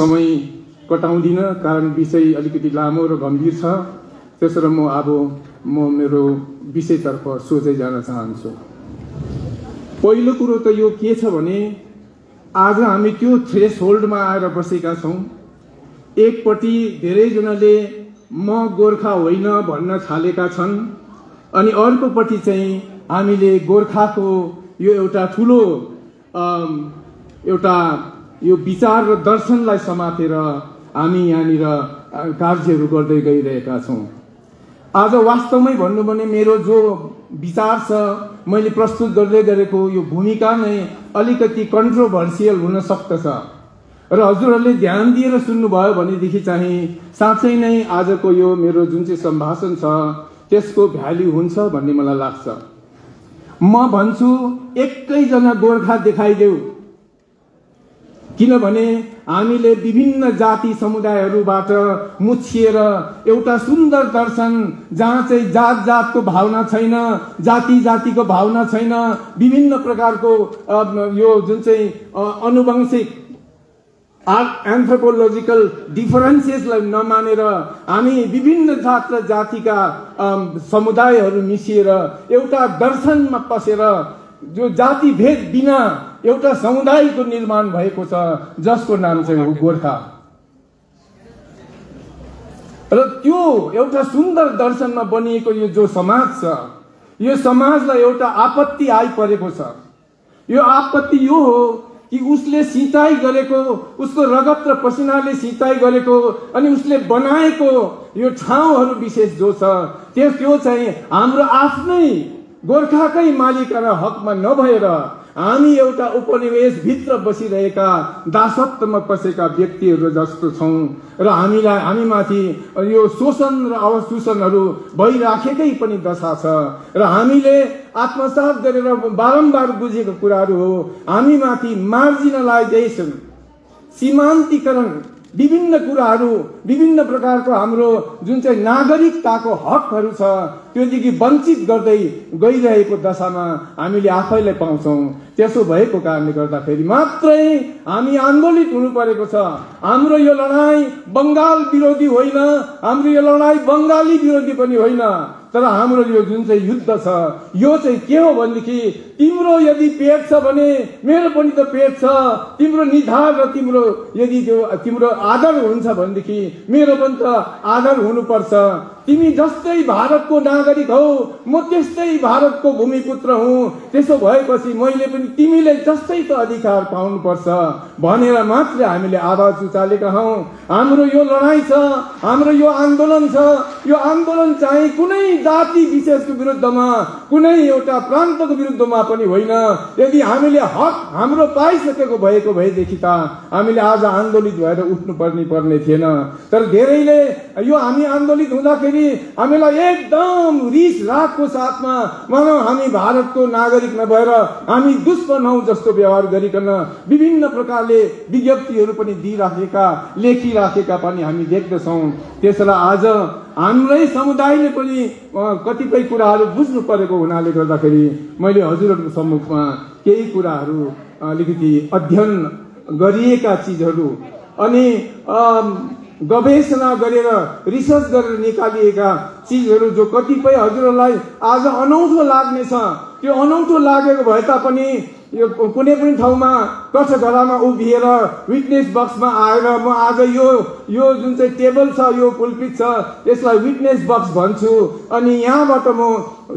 समय कटाउँदिन कारण विषय अलिकति लामो र गम्भीर छ। त्यसैले म मेरो विषयतर्फ सोझै जान चाहन्छु। पहिलो कुरो त यो के छ भने आज हामी त्यो थ्रेसहोल्डमा आएर बसेका छौँ। एकपट्टि धेरैजनाले म गोर्खा होइन भन्न थालेका छन्, अनि अर्कोपट्टि चाहिँ हामीले गोर्खाको यो एउटा ठुलो एउटा यो विचार र दर्शनलाई समातेर हामी यहाँनिर कार्यहरू गर्दै गइरहेका छौँ। आज वास्तवमै भन्नु भने मेरो जो विचार छ, मैले प्रस्तुत गर्दै गरेको यो भूमिका नै अलिकति कन्ट्रोभर्सियल हुन सक्दछ र हजुरहरूले ध्यान दिएर सुन्नुभयो भनेदेखि चाहिँ साँच्चै नै आजको यो मेरो जुन चाहिँ सम्भाषण छ त्यसको भ्याल्यु हुन्छ भन्ने मलाई लाग्छ। म भन्छु एकैजना गोर्खा देखाइदेऊ, किनभने हामीले विभिन्न जाति समुदायहरूबाट मुछिएर एउटा सुन्दर दर्शन जहाँ चाहिँ जात जातको भावना छैन, जाति जातिको भावना छैन, विभिन्न प्रकारको यो जुन चाहिँ अनुवंशिक एन्थ्रोपोलोजिकल डिफरेन्सेसलाई नमानेर हामी विभिन्न जात र जातिका समुदायहरू मिसिएर एउटा दर्शनमा पसेर जो जाति भेद बिना एउटा समुदायको निर्माण भएको छ जसको नाम चाहिँ हो गोर्खा। र त्यो एउटा सुन्दर दर्शनमा बनिएको यो जो समाज छ, यो समाजलाई एउटा आपत्ति आइपरेको छ। यो आपत्ति यो हो कि उसले सिँचाइ गरेको, उसको रगत र पसिनाले सिँचाइ गरेको अनि उसले बनाएको यो ठाउँहरू विशेष जो छ त्यो चाहिँ हाम्रो आफ्नै गोर्खाकै मालिकाना हकमा नभएर हामी एउटा उपनिवेश भित्र बसिरहेका दासत्वमा पसेका व्यक्तिहरू जस्तो छौं र हामीमाथि यो शोषण र अवशोषणहरू भइराखेकै पनि दशा छ र हामीले आत्मसात गरेर बारम्बार बुझेको कुराहरू हो। हामीमाथि मार्जिनलाइजेसन, सीमान्तीकरण, विभिन्न कुराहरू, विभिन्न प्रकारको हाम्रो जुन चाहिँ नागरिकताको हकहरू छ त्योदेखि वञ्चित गर्दै गइरहेको दशामा हामीले आफैलाई पाउँछौं। त्यसो भएको कारणले गर्दाखेरि मात्रै हामी आन्दोलित हुनु परेको छ। हाम्रो यो लडाई बंगाल विरोधी होइन, हाम्रो यो लडाई बंगाली विरोधी पनि होइन, तर हाम्रो यो जुन चाहिँ युद्ध छ यो चाहिँ के हो भनेदेखि तिम्रो यदि पेट छ भने मेरो पनि त पेट छ, तिम्रो निधार र तिम्रो यदि तिम्रो आदर हुन्छ भनेदेखि मेरो पनि त आदर हुनुपर्छ। तिमी जस्तै भारतको नागरिक हौ, म त्यस्तै भारतको भूमिपुत्र हुँ, त्यसो भएपछि मैले पनि तिमीले जस्तै त अधिकार पाउनुपर्छ भनेर मात्र हामीले आवाज उचालेका हौं। हाम्रो यो लडाई छ, हाम्रो यो आन्दोलन छ। यो आन्दोलन चाहिँ कुनै जाति विशेषको विरुद्धमा, कुनै एउटा प्रान्तको विरुद्धमा पनि होइन। यदि हामीले हक हाम्रो पाइसकेको भएको भएदेखि त हामीले आज आन्दोलित भएर उठ्नु पर्ने थिएन। तर धेरैले यो हामी आन्दोलित हुँदाखेरि हामीलाई एकदम रिस रागको साथमा मानौ हामी भारतको नागरिक नभएर हामी दुश्मन हौ जस्तो व्यवहार गरिकन विभिन्न प्रकारले विज्ञप्तिहरू पनि दिइराखेका, लेखिराखेका पनि हामी देख्दछौं। त्यसैले आज हाम्रै समुदायले पनि कतिपय कुराहरू बुझ्नु परेको हुनाले गर्दाखेरि मैले हजुरहरूको सम्मुखमा केही कुराहरू अलिकति अध्ययन गरिएका चिजहरू अनि गवेषणा गरेर रिसर्च गरेर निकालिएका चिजहरू जो कतिपय हजुरहरूलाई आज अनौठो लाग्नेछ। त्यो अनौठो लागेको भए तापनि यो कुनै पनि ठाउँमा कठघरामा उभिएर विटनेस बक्समा आएर म आज यो जुन चाहिँ टेबल छ, यो पुलपिट छ, यसलाई विटनेस बक्स भन्छु अनि यहाँबाट म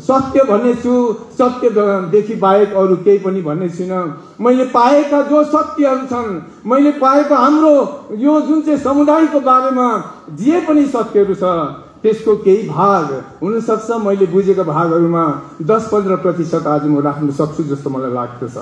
सत्य भन्नेछु, सत्यदेखि बाहेक अरू केही पनि भन्ने छुइनँ। मैले पाएका जो सत्यहरू छन्, मैले पाएको हाम्रो यो जुन चाहिँ समुदायको बारेमा जे पनि सत्यहरू छ त्यसको केही भाग हुन सक्छ मैले बुझेको भागहरूमा 10-15% आज म राख्न सक्छु जस्तो मलाई लाग्दछ।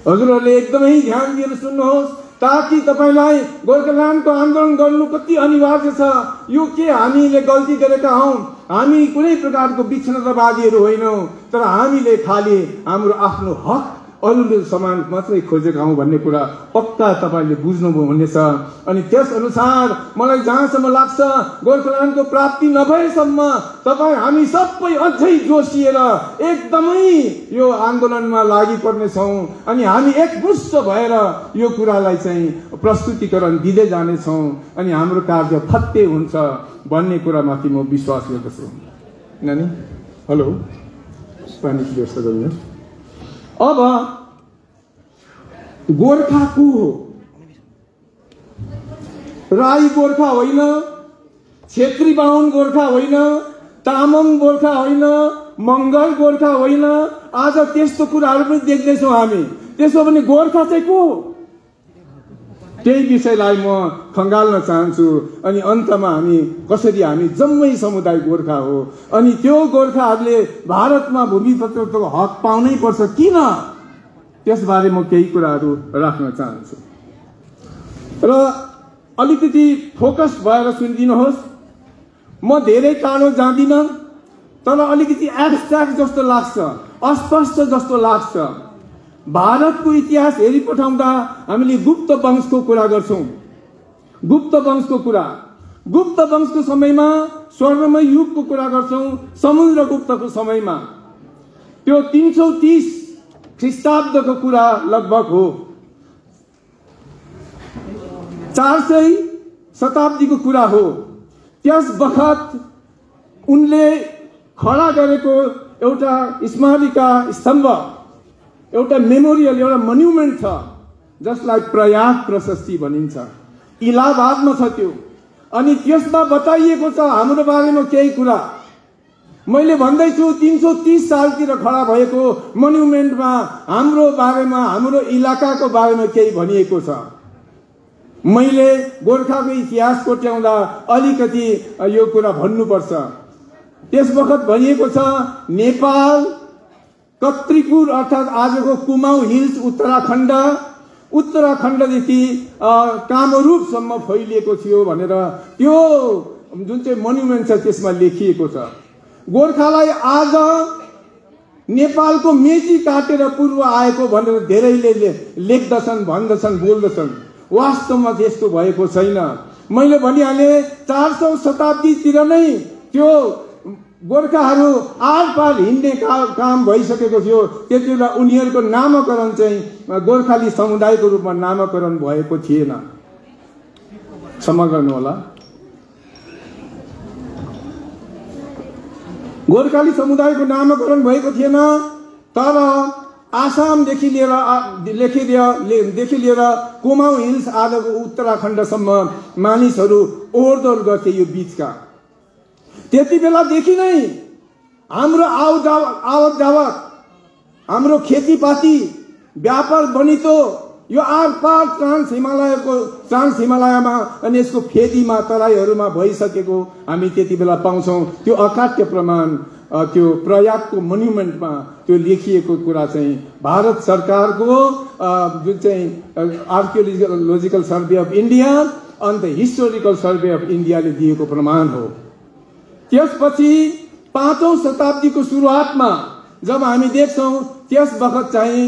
हजुरहरूले एकदमै ध्यान दिएर सुन्नुहोस् ताकि तपाईलाई गोर्खाल्यान्डको आन्दोलन गर्नु कति अनिवार्य छ। यो के हामीले गल्ती गरेका हौं? हामी कुनै प्रकारको विच्छिन्नतावादीहरू होइनौं, तर हामीले खाली हाम्रो आफ्नो हक अरूले समान मात्रै खोजेका हौँ भन्ने कुरा पक्का तपाईँले बुझ्नुभयो हुनेछ। अनि त्यस अनुसार मलाई जहाँसम्म लाग्छ गोर्खाल्यान्डको प्राप्ति नभएसम्म तपाईँ हामी सबै अझै जोसिएर एकदमै यो आन्दोलनमा लागि पर्नेछौँ अनि हामी एकमुष्ट भएर यो कुरालाई चाहिँ प्रस्तुतिकरण दिँदै जानेछौँ अनि हाम्रो कार्य फत्ते हुन्छ भन्ने कुरामाथि म विश्वास गर्दछु। नानी हेलो पानीको व्यवस्था गर्नुहोस्। अब गोर्खा को हो? राई गोर्खा होइन, क्षेत्री बाहुन गोर्खा होइन, तामाङ गोर्खा होइन, मङ्गल गोर्खा होइन। आज त्यस्तो कुराहरू पनि देख्दैछौँ हामी। त्यसो भने गोर्खा चाहिँ को हो? त्यही विषयलाई म खङ्गाल्न चाहन्छु। अनि अन्तमा हामी जम्मै समुदाय गोर्खा हो अनि त्यो गोर्खाहरूले भारतमा भूमितत्वको हक पाउनै पर्छ किन, त्यसबारे म केही कुराहरू राख्न चाहन्छु र अलिकति फोकस भएर सुनिदिनुहोस्। म धेरै टाढो जाँदिनँ तर अलिकति एब्स्ट्र्याक्ट जस्तो लाग्छ, अस्पष्ट जस्तो लाग्छ। भारतको इतिहास हेरिपठाउँदा हामीले गुप्त वंशको कुरा गर्छौँ। गुप्त वंशको समयमा स्वर्णमय युगको कुरा गर्छौँ। समुद्रगुप्तको समयमा त्यो 330 ख्रिस्टाब्दको कुरा लगभग हो। 400 शताब्दीको कुरा हो। त्यस बखत उनले खडा गरेको एउटा स्मारिका स्तम्भ, एउटा मेमोरियल, एउटा मोन्युमेन्ट छ जसलाई प्रयाग प्रशस्ति भनिन्छ। इलाहाबादमा छ त्यो। अनि त्यसमा बताइएको छ हाम्रो बारेमा केही कुरा। मैले भन्दैछु 330 सालतिर खडा भएको मोन्युमेन्टमा हाम्रो बारेमा, हाम्रो इलाकाको बारेमा केही भनिएको छ। मैले गोर्खाको इतिहास कोट्याउँदा अलिकति यो कुरा भन्नुपर्छ। त्यस बखत भनिएको छ नेपाल कत्रीपुर अर्थात् आजको कुमाउँ हिल्स उत्तराखण्डदेखि कामरूपसम्म फैलिएको थियो भनेर त्यो जुन चाहिँ मोन्युमेन्ट छ त्यसमा लेखिएको छ। गोर्खालाई आज नेपालको मेची काटेर पूर्व आएको भनेर धेरैले लेख्दछन्, भन्दछन्, बोल्दछन्। वास्तवमा त्यस्तो भएको छैन। मैले भनिहालेँ 400 शताब्दीतिर नै त्यो गोर्खाहरू आरपार हिँड्ने काम भइसकेको थियो। त्यति बेला उनीहरूको नामकरण चाहिँ गोर्खाली समुदायको रूपमा नामकरण भएको थिएन। क्षमा गर्नुहोला। गोर्खाली समुदायको नामकरण भएको थिएन। तर आसामदेखि लिएर कुमाउँ हिल्स आजको उत्तराखण्डसम्म मानिसहरू ओहोरदोहोर गर्थे यो बीचका। त्यति बेलादेखि नै हाम्रो आवत जावत, हाम्रो खेतीपाती, व्यापार बनितो यो आरपार ट्रान्स हिमालयमा अनि यसको फेदीमा, तराईहरूमा भइसकेको हामी त्यति बेला पाउँछौँ। त्यो अकाट्य प्रमाण त्यो प्रयागको मोन्युमेन्टमा त्यो लेखिएको कुरा चाहिँ भारत सरकारको जुन चाहिँ आर्कियोलोजिकल सर्वे अफ इन्डिया अन्त हिस्टोरिकल सर्वे अफ इन्डियाले दिएको प्रमाण हो। त्यसपछि 5औं शताब्दीको सुरुवातमा जब हामी देख्छौँ त्यस बखत चाहिँ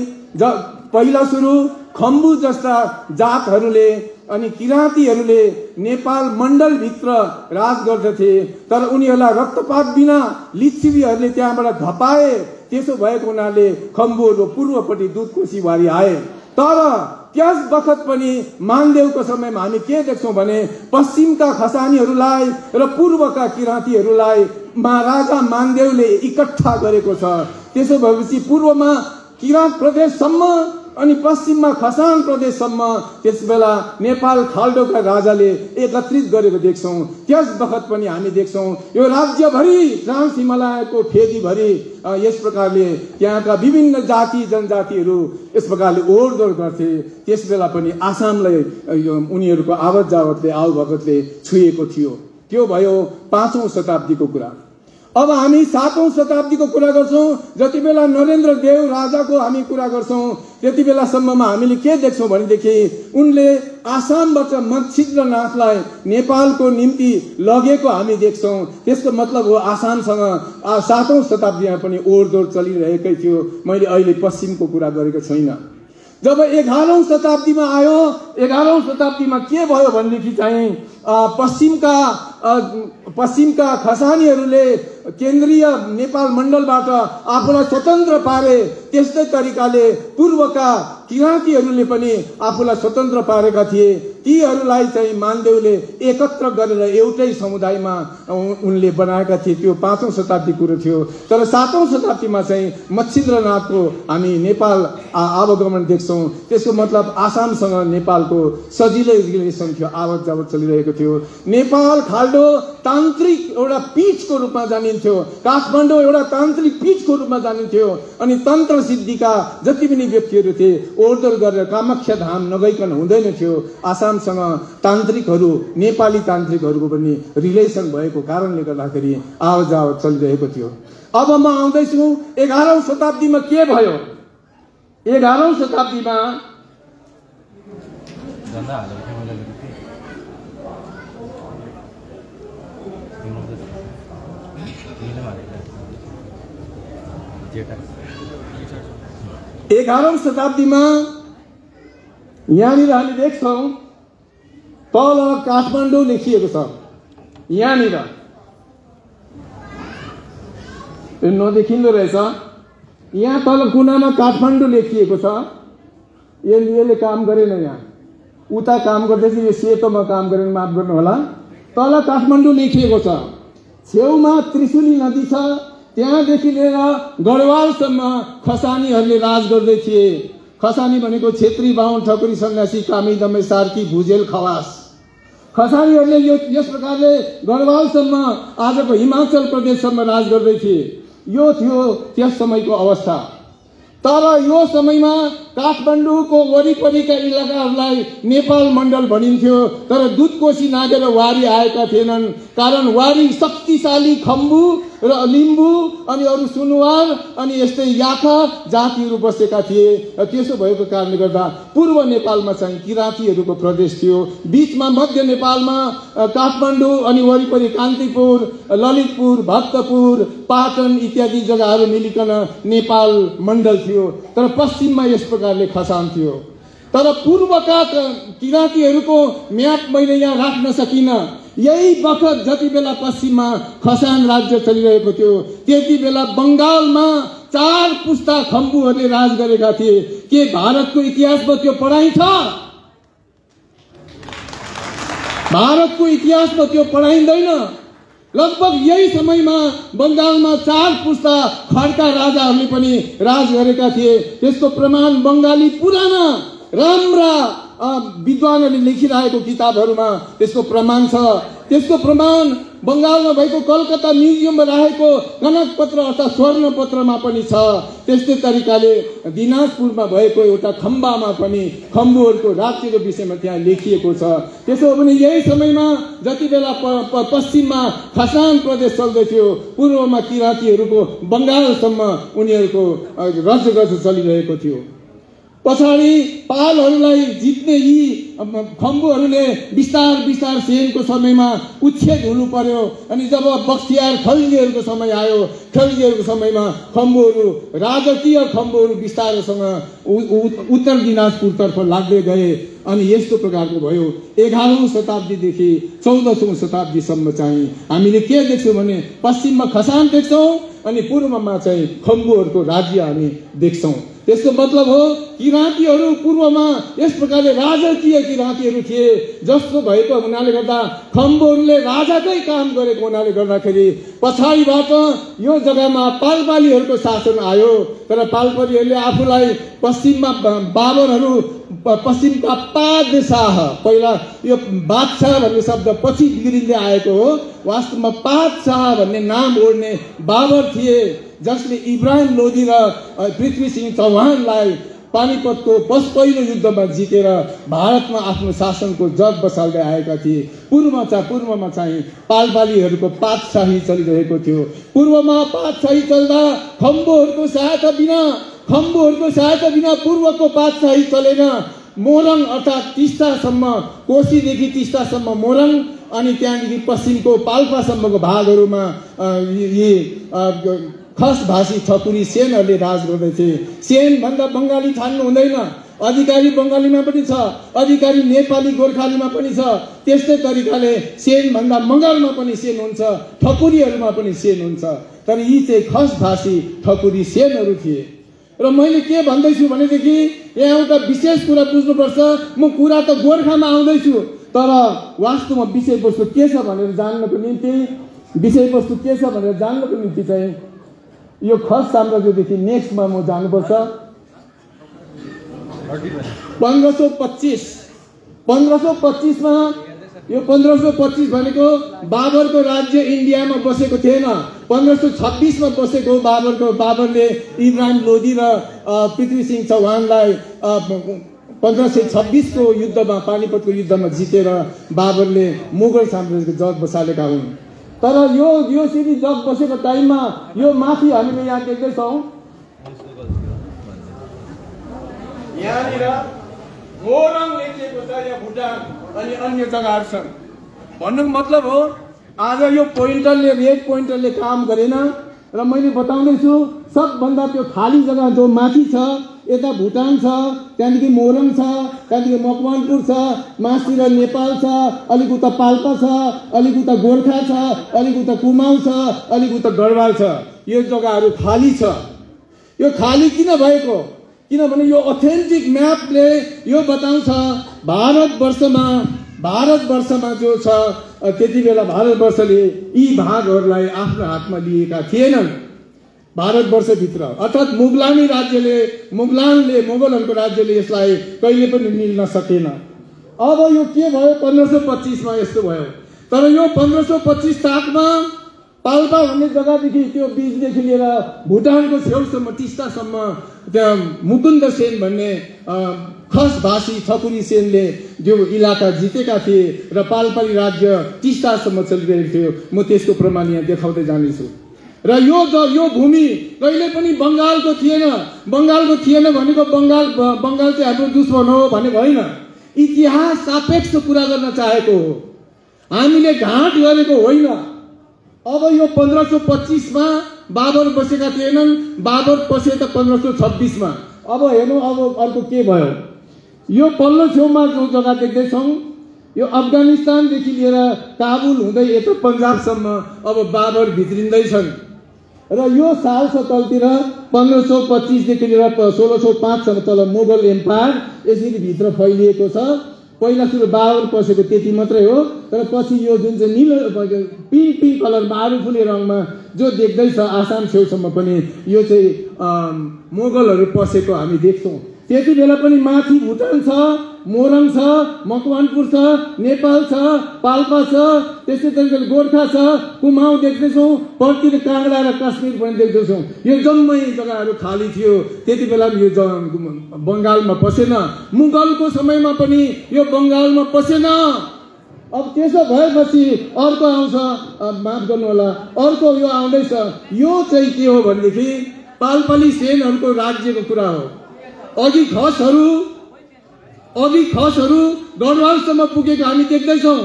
पहिला सुरु खम्बु जस्ता जातहरूले अनि किराँतीहरूले नेपाल मण्डलभित्र राज गर्दथे। तर उनीहरूलाई रक्तपात बिना लिच्छवीहरूले त्यहाँबाट धपाए। त्यसो भएको हुनाले खम्बुहरू पूर्वपट्टि दुधकोशी वारी आए। तर त्यस बखत पनि मानदेवको समयमा हामी के देख्छौँ भने पश्चिमका खसानीहरूलाई र पूर्वका किराँतीहरूलाई महाराजा मानदेवले इकट्ठा गरेको छ। त्यसो भएपछि पूर्वमा किराँत प्रदेशसम्म अनि पश्चिममा खसान प्रदेशसम्म त्यसबेला नेपाल खाल्डोका राजाले एकत्रित गरेको देख्छौँ। त्यस बखत पनि हामी देख्छौँ यो राज्यभरि ट्रान्स हिमालयको फेदीभरि यस प्रकारले त्यहाँका विभिन्न जाति जनजातिहरू यस प्रकारले ओहोरदोहोर गर्थे। त्यसबेला पनि आसामलाई उनीहरूको आवत जावतले, आवभगतले छुएको थियो। त्यो भयो 5औं शताब्दीको कुरा। अब हामी 7औं शताब्दीको कुरा गर्छौं, जति बेला नरेन्द्र देव राजाको हामी कुरा गर्छौं त्यति बेलासम्ममा हामीले के देख्छौं भनेदेखि उनले आसामबाट मच्छिन्द्रनाथलाई नेपालको निम्ति लगेको हामी देख्छौं। त्यसको मतलब हो आसामसँग 7औं शताब्दीमा पनि ओरदोर चलिरहेकै थियो। मैले अहिले पश्चिमको कुरा गरेको छैन। जब 11औं शताब्दीमा आयो, 11औं शताब्दीमा के भयो भनेदेखि चाहिँ पश्चिमका खसानीहरूले केन्द्रीय नेपाल मण्डलबाट आफूलाई स्वतन्त्र पारे। त्यस्तै तरिकाले पूर्वका किराँतीहरूले पनि आफूलाई स्वतन्त्र पारेका थिए। तीहरूलाई चाहिँ मानदेवले एकत्र गरेर एउटै समुदायमा उनले बनाएका थिए। त्यो 5औं शताब्दी कुरो थियो। तर 7औं शताब्दीमा चाहिँ मच्छिन्द्रनाथको हामी नेपाल आवागमन देख्छौं। त्यसको मतलब आसामसँग नेपालको सजिलै रिलेसन थियो, आवत जावत चलिरहेको थियो। नेपाल खाल्डो तान्त्रिक एउटा पीठको रूपमा जानिन्थ्यो, काठमाडौँ एउटा तान्त्रिक पीठको रूपमा जानिन्थ्यो। अनि तन्त्र सिद्धिका जति पनि व्यक्तिहरू थिए ओरदोर गरेर कामाख्या धाम नगइकन हुँदैन थियो। आसामसँग तान्त्रिकहरू, नेपाली तान्त्रिकहरूको पनि रिलेसन भएको कारणले गर्दाखेरि आवत जावत चलिरहेको थियो। अब म आउँदैछु 11औं शताब्दीमा के भयो। 11औं शताब्दीमा यहाँनिर हामी देख्छौं तल काठमाडौँ लेखिएको छ। यहाँनिर नदेखिँदो रहेछ। यहाँ तल कुनामा काठमाडौँ लेखिएको छ। यसले काम गरेन। यहाँ उता काम गर्दैछ, यो सेतोमा काम गरेन, माफ गर्नु होला। तल काठमाडौँ लेखिएको छ। छेउमा त्रिशुली नदी छ। त्यहाँदेखि लिएर गढवालसम्म खसानीहरूले राज गर्दै थिए। खसानी भनेको छेत्री, बाहुन, ठकुरी, सन्यासी, कामी, दमे, सार्की, भुजेल, खवास। खसानीहरूले यस प्रकारले गढवालसम्म आजको हिमाचल प्रदेशसम्म राज गर्दै थिए। यो थियो त्यस समयको अवस्था। तर यो समयमा काठमाडौँको वरिपरिका इलाकाहरूलाई नेपाल मण्डल भनिन्थ्यो। तर दुधकोशी नागेर वारी आएका थिएनन्। कारण वारी शक्तिशाली खम्बु र लिम्बू अनि अरू सुनुवार अनि यस्तै याखा जातिहरू बसेका थिए। त्यसो भएको कारणले गर्दा पूर्व नेपालमा चाहिँ किराँतीहरूको प्रदेश थियो। बीचमा मध्य नेपालमा काठमाडौँ अनि वरिपरि कान्तिपुर, ललितपुर, भक्तपुर, पाटन इत्यादि जग्गाहरू मिलिकन नेपाल मण्डल थियो। तर पश्चिममा यस प्रकारले खसान थियो। तर पूर्वका किराँतीहरूको म्याप मैले यहाँ राख्न सकिनँ। यही बखत जति बेला पश्चिममा खसान राज्य चलिरहेको थियो त्यति बेला बंगालमा 4 पुस्ता खम्बुहरूले राज गरेका थिए। के भारतको इतिहासमा त्यो पढाइन्छ? भारतको इतिहासमा त्यो पढाइँदैन। लगभग यही समयमा बंगालमा 4 पुस्ता खड्का राजाहरूले पनि राज गरेका थिए। त्यसको प्रमाण बंगाली पुराना राम्रा विद्वानहरूले लेखिरहेको किताबहरूमा त्यसको प्रमाण छ। त्यसको प्रमाण बंगालमा भएको कलकत्ता म्युजियममा राखेको कनकपत्र अर्थात् स्वर्णपत्रमा पनि छ। त्यस्तै तरिकाले दिनाजपुरमा भएको एउटा खम्बामा पनि खम्बुहरूको राज्यको विषयमा त्यहाँ लेखिएको छ। त्यसो भने यही समयमा जति बेला पश्चिममा खसान प्रदेश चल्दै थियो, पूर्वमा किराँतीहरूको बंगालसम्म उनीहरूको राज्यगज चलिरहेको थियो। पछाडि पालहरूलाई जित्ने यी खम्बुहरूले बिस्तार बिस्तार सेनको समयमा उच्छेद हुनु पर्यो। अनि जब बख्तियार खल्जीहरूको समय आयो, खल्जीहरूको समयमा खम्बुहरू, राजकीय खम्बुहरू बिस्तारसँग उत्तर दिनाजपुरतर्फ लाग्दै गए। अनि यस्तो प्रकारको भयो। 11औं शताब्दीदेखि 14औं शताब्दीसम्म चाहिँ हामीले के देख्छौँ भने पश्चिममा खसान देख्छौँ अनि पूर्वमा चाहिँ खम्बुहरूको राज्य हामी देख्छौँ। त्यसको मतलब हो किराँतीहरू पूर्वमा यस प्रकारले राजकीय किराँतीहरू थिए। जस्तो भएको हुनाले गर्दा खम्बुहरूले राजाकै काम गरेको हुनाले गर्दाखेरि पछाडिबाट यो जग्गामा पालपालीहरूको शासन आयो। तर पालपालीहरूले आफूलाई पश्चिममा बाबरहरू, पश्चिमका पादशाह, पहिला यो बादशाह भन्ने शब्द पछि बिग्रिँदै आएको हो। वास्तवमा पादशाह भन्ने नाम ओढ्ने बाबर थिए, जसले इब्राहिम लोधी र पृथ्वी सिंह चौहानलाई पानीपतको पहिलो युद्धमा जितेर भारतमा आफ्नो शासनको जग बसाल्दै आएका थिए। पूर्वमा चाहिँ पालपालीहरूको पातशाही चलिरहेको थियो। पूर्वमा पातशाही चल्दा खम्बुहरूको सहायता बिना पूर्वको पातशाही चलेन। मोरङ अर्थात् टिस्टासम्म, कोशीदेखि टिस्टासम्म मोरङ अनि त्यहाँदेखि पश्चिमको पाल्पासम्मको भागहरूमा यी खस भाषी ठकुरी सेनहरूले राज गर्दथे। सेन भन्दा बङ्गाली ठान्नु हुँदैन। अधिकारी बङ्गालीमा पनि छ, अधिकारी नेपाली गोर्खालीमा पनि छ। त्यस्तै तरिकाले सेन भन्दा मगरमा पनि सेन हुन्छ, ठकुरीहरूमा पनि सेन हुन्छ। तर यी चाहिँ खस भाषी ठकुरी सेनहरू थिए। र मैले के भन्दैछु भनेदेखि यहाँ एउटा विशेष कुरा बुझ्नुपर्छ। म कुरा त गोर्खामा आउँदैछु, तर वास्तवमा विषयवस्तु के छ भनेर जान्नको निम्ति चाहिँ यो खस साम्राज्यदेखि नेक्स्टमा म जानुपर्छ। 1525 मा यो 1525 भनेको बाबरको राज्य इन्डियामा बसेको थिएन। 1526 मा बसेको बाबरले इब्राहिम लोधी र पृथ्वी सिंह चौहानलाई 1526 को युद्धमा, पानीपतको युद्धमा जितेर बाबरले मुगल साम्राज्यको जग बसालेका हुन्। तर यो सिधी जग बसेको टाइममा यो माथि हामीले यहाँ देख्दैछौँ, यहाँनिर मोरङ लेखिएको छ, यहाँ भुटान अनि अन्य जग्गाहरू छन्। भन्नुको मतलब हो आज यो रेड पोइन्टरले काम गरेन। र मैले बताउँदैछु सबभन्दा त्यो खाली जग्गा जो माथि छ, यता भुटान छ, त्यहाँदेखि मोरङ छ, त्यहाँदेखि मकवानपुर छ, मास्तिर नेपाल छ, अलिक उता पाल्पा छ, अलिक उता गोर्खा छ, अलिक उता कुमाऊँ छ, अलिक उता गढवाल छ। यो जग्गाहरू खाली छ। यो खाली किन भएको? किनभने यो अथेन्टिक म्यापले यो बताउँछ भारतवर्षमा जो छ त्यति बेला भारतवर्षले यी भागहरूलाई आफ्नो हातमा लिएका थिएनन्। भारतवर्षभित्र अर्थात् मुगलहरूको राज्यले यसलाई कहिले पनि मिल्न सकेन। अब यो के भयो? 1525 मा यस्तो भयो। तर यो 1525 ताकमा पाल्पा भन्ने जग्गादेखि त्यो बीचदेखि लिएर भुटानको छेउसम्म टिस्टासम्म त्यहाँ मुकुन्द सेन भन्ने खस भाषी ठकुरी सेनले जो इलाका जितेका थिए र पाल्पाली राज्य टिस्टासम्म चलिरहेको थियो। म त्यसको प्रमाण यहाँ देखाउँदै जानेछु। र यो भूमि कहिले पनि बङ्गालको थिएन। बङ्गालको थिएन भनेको बङ्गाल चाहिँ हाम्रो दुश्मन हो भनेको होइन। इतिहास सापेक्ष कुरा गर्न चाहेको हो, हामीले घाट गरेको होइन। अब यो 1525 मा बाबर बसेका थिएनन्। बाबर बसे त 1526 मा। अब हेर्नु अब अर्को के भयो। यो पल्लो छेउमा जो जग्गा देख्दैछौँ, यो अफगानिस्तानदेखि लिएर काबुल हुँदै यता पन्जाबसम्म अब बाबर भित्रिँदैछन्। र यो साल छ तलतिर 1525 देखि लिएर 1605 सम्म तल मुगल एम्पायर यसरी भित्र फैलिएको छ। पहिला सुरु बाबर पसेको त्यति मात्रै हो। तर पछि यो जुन चाहिँ निलो पिङ्क कलर मारुफुले रङमा जो देख्दैछ आसाम छेउसम्म पनि यो चाहिँ मुगलहरू पसेको हामी देख्छौँ। त्यति बेला पनि माथि भुटान छ, मोरङ छ, मकवानपुर छ, नेपाल छ, पाल्पा छ, त्यस्तै तरिकाले गोर्खा छ, कुमाऊँ देख्दैछौँ, पर्तिर काङ्गडा र कश्मीर पनि देख्दैछौँ। यो जम्मै जग्गाहरू खाली थियो। त्यति बेला यो बङ्गालमा पसेन। मुगलको समयमा पनि यो बङ्गालमा पसेन। अब त्यसो भएपछि अर्को आउँछ, माफ गर्नु होला, अर्को यो आउँदैछ। यो चाहिँ के हो भनेदेखि पाल्पाली सेनहरूको राज्यको कुरा हो। अघि खसहरू गढवालसम्म पुगेको हामी देख्दैछौँ।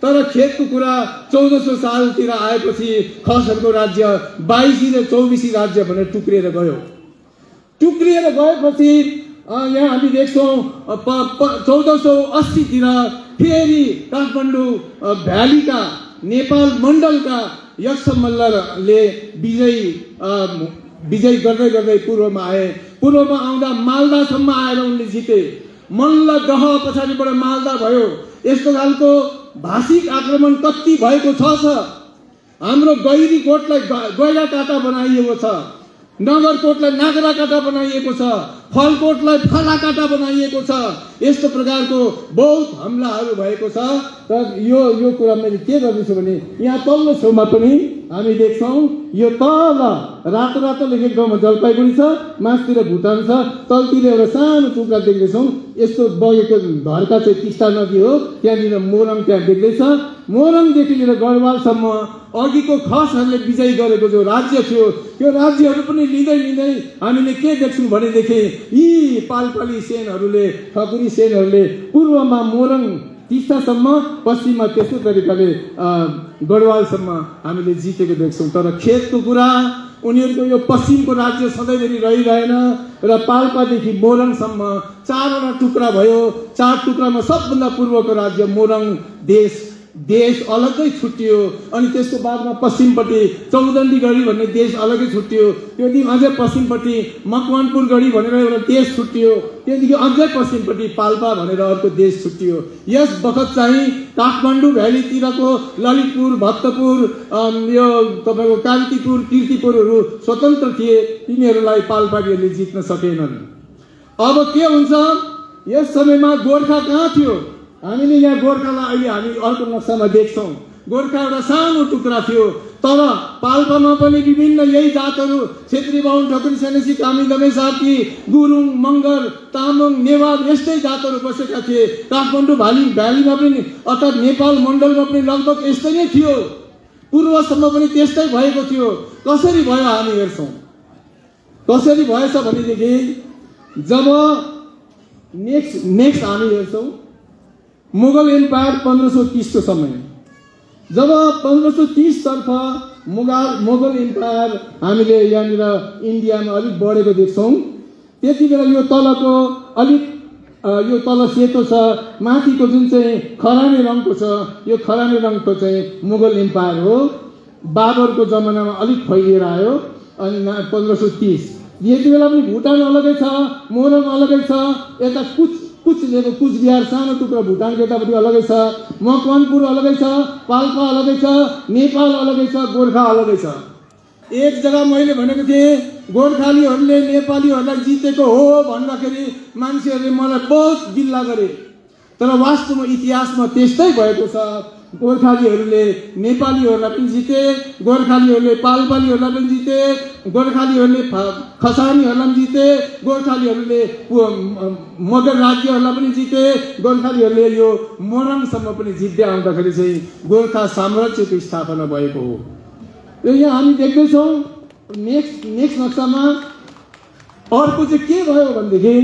तर खेतको कुरा 1400 सालतिर आएपछि खसहरूको राज्य 22 र 24 राज्य भनेर टुक्रिएर गएपछि यहाँ हामी देख्छौँ 1480 तिर फेरि काठमाडौँ भ्यालीका नेपाल मण्डलका यक्ष मल्लले विजय गर्दै गर्दै पूर्वमा आए। पूर्वमा आउँदा मालदासम्म आएर उनले जिते। मल्लदह पछाडिबाट मालदा भयो। यस्तो खालको भाषिक आक्रमण कति भएको छ। हाम्रो गैरीकोटलाई गैराकाटा बनाइएको छ, नगरकोटलाई नागराकाटा बनाइएको छ, फलकोटलाई फलाकाटा बनाइएको छ। यस्तो प्रकारको बहुत हमलाहरू भएको छ। र यो कुरा मैले के गर्दैछु भने यहाँ तल्लो छेउमा पनि हामी देख्छौँ यो तल रातो रातो लेखेको ठाउँमा जलपाइगुडी छ, माथितिर भुटान छ, तलतिर एउटा सानो टुक्रा देख्दैछौँ। यस्तो बगेको धर्का चाहिँ टिस्टा नदी हो, त्यहाँनिर मोरङ त्यहाँ देख्दैछ। मोरङदेखि लिएर गढवालसम्म अघिको खसहरूले विजय गरेको जो राज्य थियो त्यो राज्यहरू पनि लिँदै लिँदै हामीले के देख्छौँ भनेदेखि यी पालपाली सेनहरूले, ठकुरी सेनहरूले पूर्वमा मोरङ टिस्टासम्म, पश्चिममा त्यस्तो तरिकाले गढवालसम्म हामीले जितेको देख्छौँ। तर खेतको कुरा उनीहरूको यो पश्चिमको राज्य सधैँभरि रहिरहेन र पाल्पादेखि मोरङसम्म 4वटा टुक्रा भयो। 4 टुक्रामा सबभन्दा पूर्वको राज्य मोरङ देश अलग्गै छुट्टियो। अनि त्यसको बादमा पश्चिमपट्टि चौदण्डीगढी भन्ने देश अलग्गै छुट्टियो। त्योदेखि अझै पश्चिमपट्टि मकवानपुरगढी भनेर एउटा देश छुट्टियो। त्यहाँदेखि अझै पश्चिमपट्टि पाल्पा भनेर अर्को देश छुट्टियो। यस बखत चाहिँ काठमाडौँ भ्यालीतिरको ललितपुर, भक्तपुर, यो तपाईँको कान्तिपुर, कीर्तिपुरहरू स्वतन्त्र थिए। तिनीहरूलाई पाल्पालीहरूले जित्न सकेनन्। अब के हुन्छ? यस समयमा गोर्खा कहाँ थियो? हामीले यहाँ गोर्खालाई अहिले हामी अर्को नक्सामा देख्छौँ। गोर्खा एउटा सानो टुक्रा थियो। तर पाल्पामा पनि विभिन्न यही जातहरू, छेत्री, बाहुन, ठकुरी, सेनेसी, कामी, दमाई, सार्की, गुरुङ, मगर, तामाङ, नेवार यस्तै जातहरू बसेका थिए। काठमाडौँ भ्यालीमा पनि अर्थात् नेपाल मण्डलमा पनि लगभग यस्तै नै थियो। पूर्वसम्म पनि त्यस्तै भएको थियो। कसरी भयो हामी हेर्छौँ। कसरी भएछ भनेदेखि जब नेक्स्ट हामी हेर्छौँ मुगल एम्पायर 1530 को समय, जब 1530 तर्फ मुगल एम्पायर हामीले यहाँनिर इन्डियामा अलिक बढेको देख्छौँ। त्यति बेला यो तलको अलिक यो तल सेतो छ, माथिको जुन चाहिँ खरानी रङको छ यो खरानी रङको चाहिँ मुगल एम्पायर हो। बाबरको जमानामा अलिक फैलिएर आयो। अनि 1530 यति बेला पनि भुटान अलगै छ, मोरङ अलगै छ, यता कुचबिहार सानो टुक्रा भुटानको यतापट्टि अलगै छ, मकवानपुर अलगै छ, पाल्पा अलगै छ, नेपाल अलगै छ, गोर्खा अलगै छ। एक जग्गा मैले भनेको थिएँ गोर्खालीहरूले नेपालीहरूलाई जितेको हो भन्दाखेरि मान्छेहरूले मलाई बहुत गिल्ला गरे। तर वास्तवमा इतिहासमा त्यस्तै भएको छ। गोर्खालीहरूले नेपालीहरूलाई पनि जिते, गोर्खालीहरूले पाल्पालीहरूलाई पनि जिते, गोर्खालीहरूले खसानीहरूलाई पनि जिते, गोर्खालीहरूले मगर राज्यहरूलाई पनि जिते, गोर्खालीहरूले यो मोरङसम्म पनि जित्दै आउँदाखेरि चाहिँ गोर्खा साम्राज्यको स्थापना भएको हो। यहाँ हामी देख्दैछौँ नेक्स्ट नक्सामा अर्को चाहिँ के भयो भनेदेखि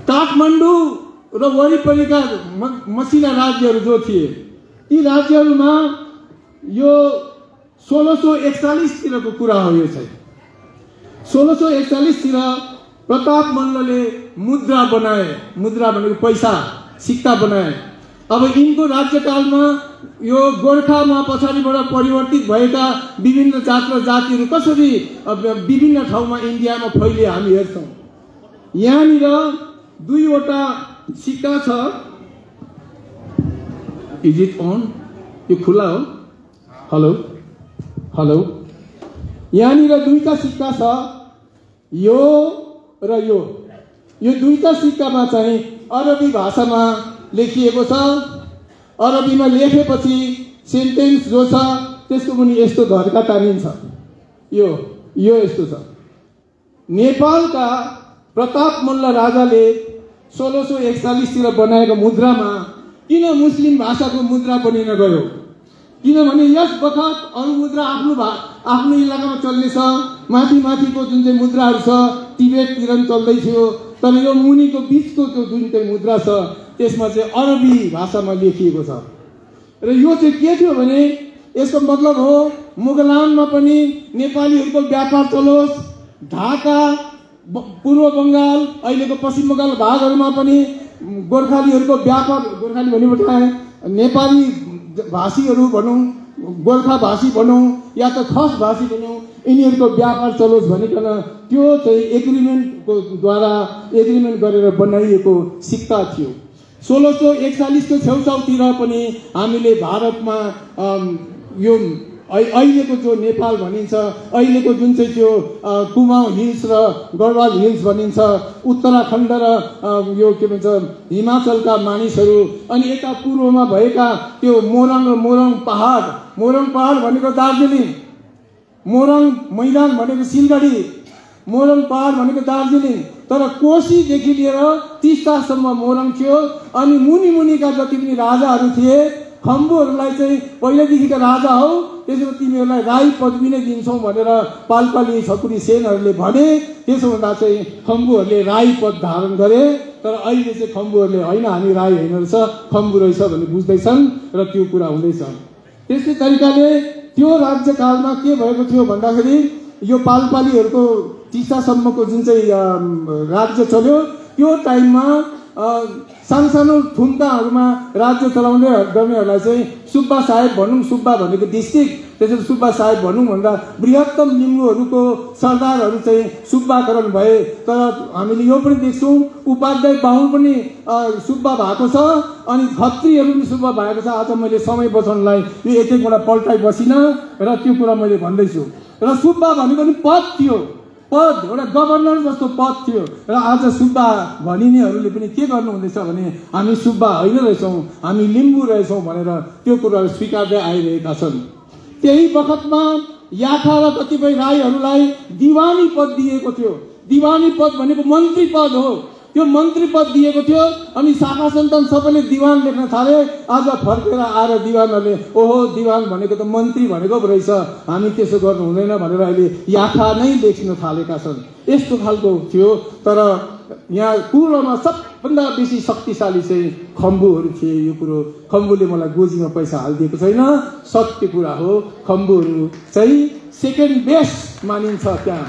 काठमाडौँ र वरिपरिका मसिना राज्यहरू जो थिए यी राज्यहरूमा यो 1641 तिरको कुरा हो। यो चाहिँ 1641 तिर प्रताप मल्लले मुद्रा बनाए। मुद्रा भनेको पैसा, सिक्का बनाए। अब यिनको राज्यकालमा यो गोर्खामा पछाडिबाट परिवर्तित भएका विभिन्न जात र जातिहरू कसरी विभिन्न ठाउँमा इन्डियामा फैलिए हामी हेर्छौँ। यहाँनिर 2वटा सिक्का छ। Is it on? यो खुला हो। हेलो यहाँनिर 2टा सिक्का छ, यो र यो 2टा सिक्कामा चाहिँ अरबी भाषामा लेखिएको छ। अरबीमा लेखेपछि सेन्टेन्स जो छ त्यसको पनि यस्तो धर्का तानिन्छ। यो यस्तो छ। नेपालका प्रताप मल्ल राजाले 1641 तिर बनाएको मुद्रामा किन मुस्लिम भाषाको मुद्रा बनिन गयो? किनभने यस बखत अरू मुद्रा आफ्नो इलाकामा चल्ने छ। माथिको जुन चाहिँ मुद्राहरू छ तिब्बततिर चल्दै थियो। तर यो मुनिको बिचको जुन चाहिँ मुद्रा छ त्यसमा चाहिँ अरबी भाषामा लेखिएको छ। र यो चाहिँ के थियो भने यसको मतलब हो मुगलानमा पनि नेपालीहरूको व्यापार चलोस्। ढाका, पूर्व बङ्गाल, अहिलेको पश्चिम बङ्गाल भागहरूमा पनि गोर्खालीहरूको व्यापार, गोर्खाली भनेपछि नेपाली भाषीहरू भनौँ, गोर्खा भाषी भनौँ या त खस भाषी भनौँ, यिनीहरूको व्यापार चलोस् भनिकन त्यो चाहिँ एग्रिमेन्ट गरेर बनाइएको सिक्का थियो। 1641 को छेउछाउतिर पनि हामीले भारतमा यो अहिलेको जो नेपाल भनिन्छ, अहिलेको जुन चाहिँ त्यो कुमाऊँ हिल्स र गढवाल हिल्स भनिन्छ, उत्तराखण्ड र यो के भन्छ हिमाचलका मानिसहरू, अनि यता पूर्वमा भएका त्यो मोरङ पहाड भनेको दार्जिलिङ, मोरङ मैदान भनेको सिलगढी, मोरङ पहाड भनेको दार्जिलिङ। तर कोशीदेखि लिएर टिस्टासम्म मोरङ थियो। अनि मुनिका जति पनि राजाहरू थिए, खम्बुहरूलाई चाहिँ पहिलेदेखिका राजा हौ, त्यसो तिमीहरूलाई राई पदवी नै दिन्छौँ भनेर पालपाली छकुरी सेनहरूले भने। त्यसो हुँदा चाहिँ खम्बुहरूले राई पद धारण गरे। तर अहिले चाहिँ खम्बुहरूले होइन, हामी राई होइन रहेछ, खम्बु रहेछ भन्ने बुझ्दैछन् र त्यो कुरा हुँदैछ। त्यस्तै तरिकाले त्यो राज्यकालमा के भएको थियो भन्दाखेरि यो पालपालीहरूको टिस्टासम्मको जुन चाहिँ राज्य चल्यो, त्यो टाइममा सानो थुम्काहरूमा राज्य चलाउँदै गर्नेहरूलाई चाहिँ सुब्बा साहेब भनौँ, सुब्बा भनेको डिस्ट्रिक्ट, त्यसरी सुब्बा साहेब भनौँ भन्दा बृहत्तम लिम्बूहरूको सरदारहरू चाहिँ सुब्बाकरण भए। तर हामीले यो पनि देख्छौँ उपाध्याय बाहुन पनि सुब्बा भएको छ, अनि खत्रीहरू पनि सुब्बा भएको छ। आज मैले समय बचाउनलाई यो एक एकवटा पल्टाइ बसिनँ र त्यो कुरा मैले भन्दैछु। र सुब्बा भनेको पनि पद थियो, पद एउटा गभर्नर जस्तो पद थियो। र आज सुब्बा भनिनेहरूले पनि के गर्नु हुँदैछ भने हामी सुब्बा होइन रहेछौँ, हामी लिम्बू रहेछौँ भनेर त्यो कुराहरू स्वीकार्दै आइरहेका छन्। त्यही बखतमा याखा र कतिपय राईहरूलाई दिवानी पद दिएको थियो। दिवानी पद भनेको मन्त्री पद हो, त्यो मन्त्री पद दिएको थियो। अनि शाखा सन्तान सबैले दिवान लेख्न थाले। आज फर्केर आएर दिवानहरूले ओहो दिवान भनेको त मन्त्री भनेको रहेछ, हामी त्यसो गर्नु हुँदैन भनेर अहिले याखा नै लेख्न थालेका छन्। यस्तो खालको थियो। तर यहाँ पूर्वमा सबभन्दा बेसी शक्तिशाली चाहिँ खम्बुहरू थिए। यो कुरो खम्बुले मलाई गोजीमा पैसा हालिदिएको छैन, सत्य कुरा हो। खम्बुहरू चाहिँ सेकेन्ड बेस्ट मानिन्छ। त्यहाँ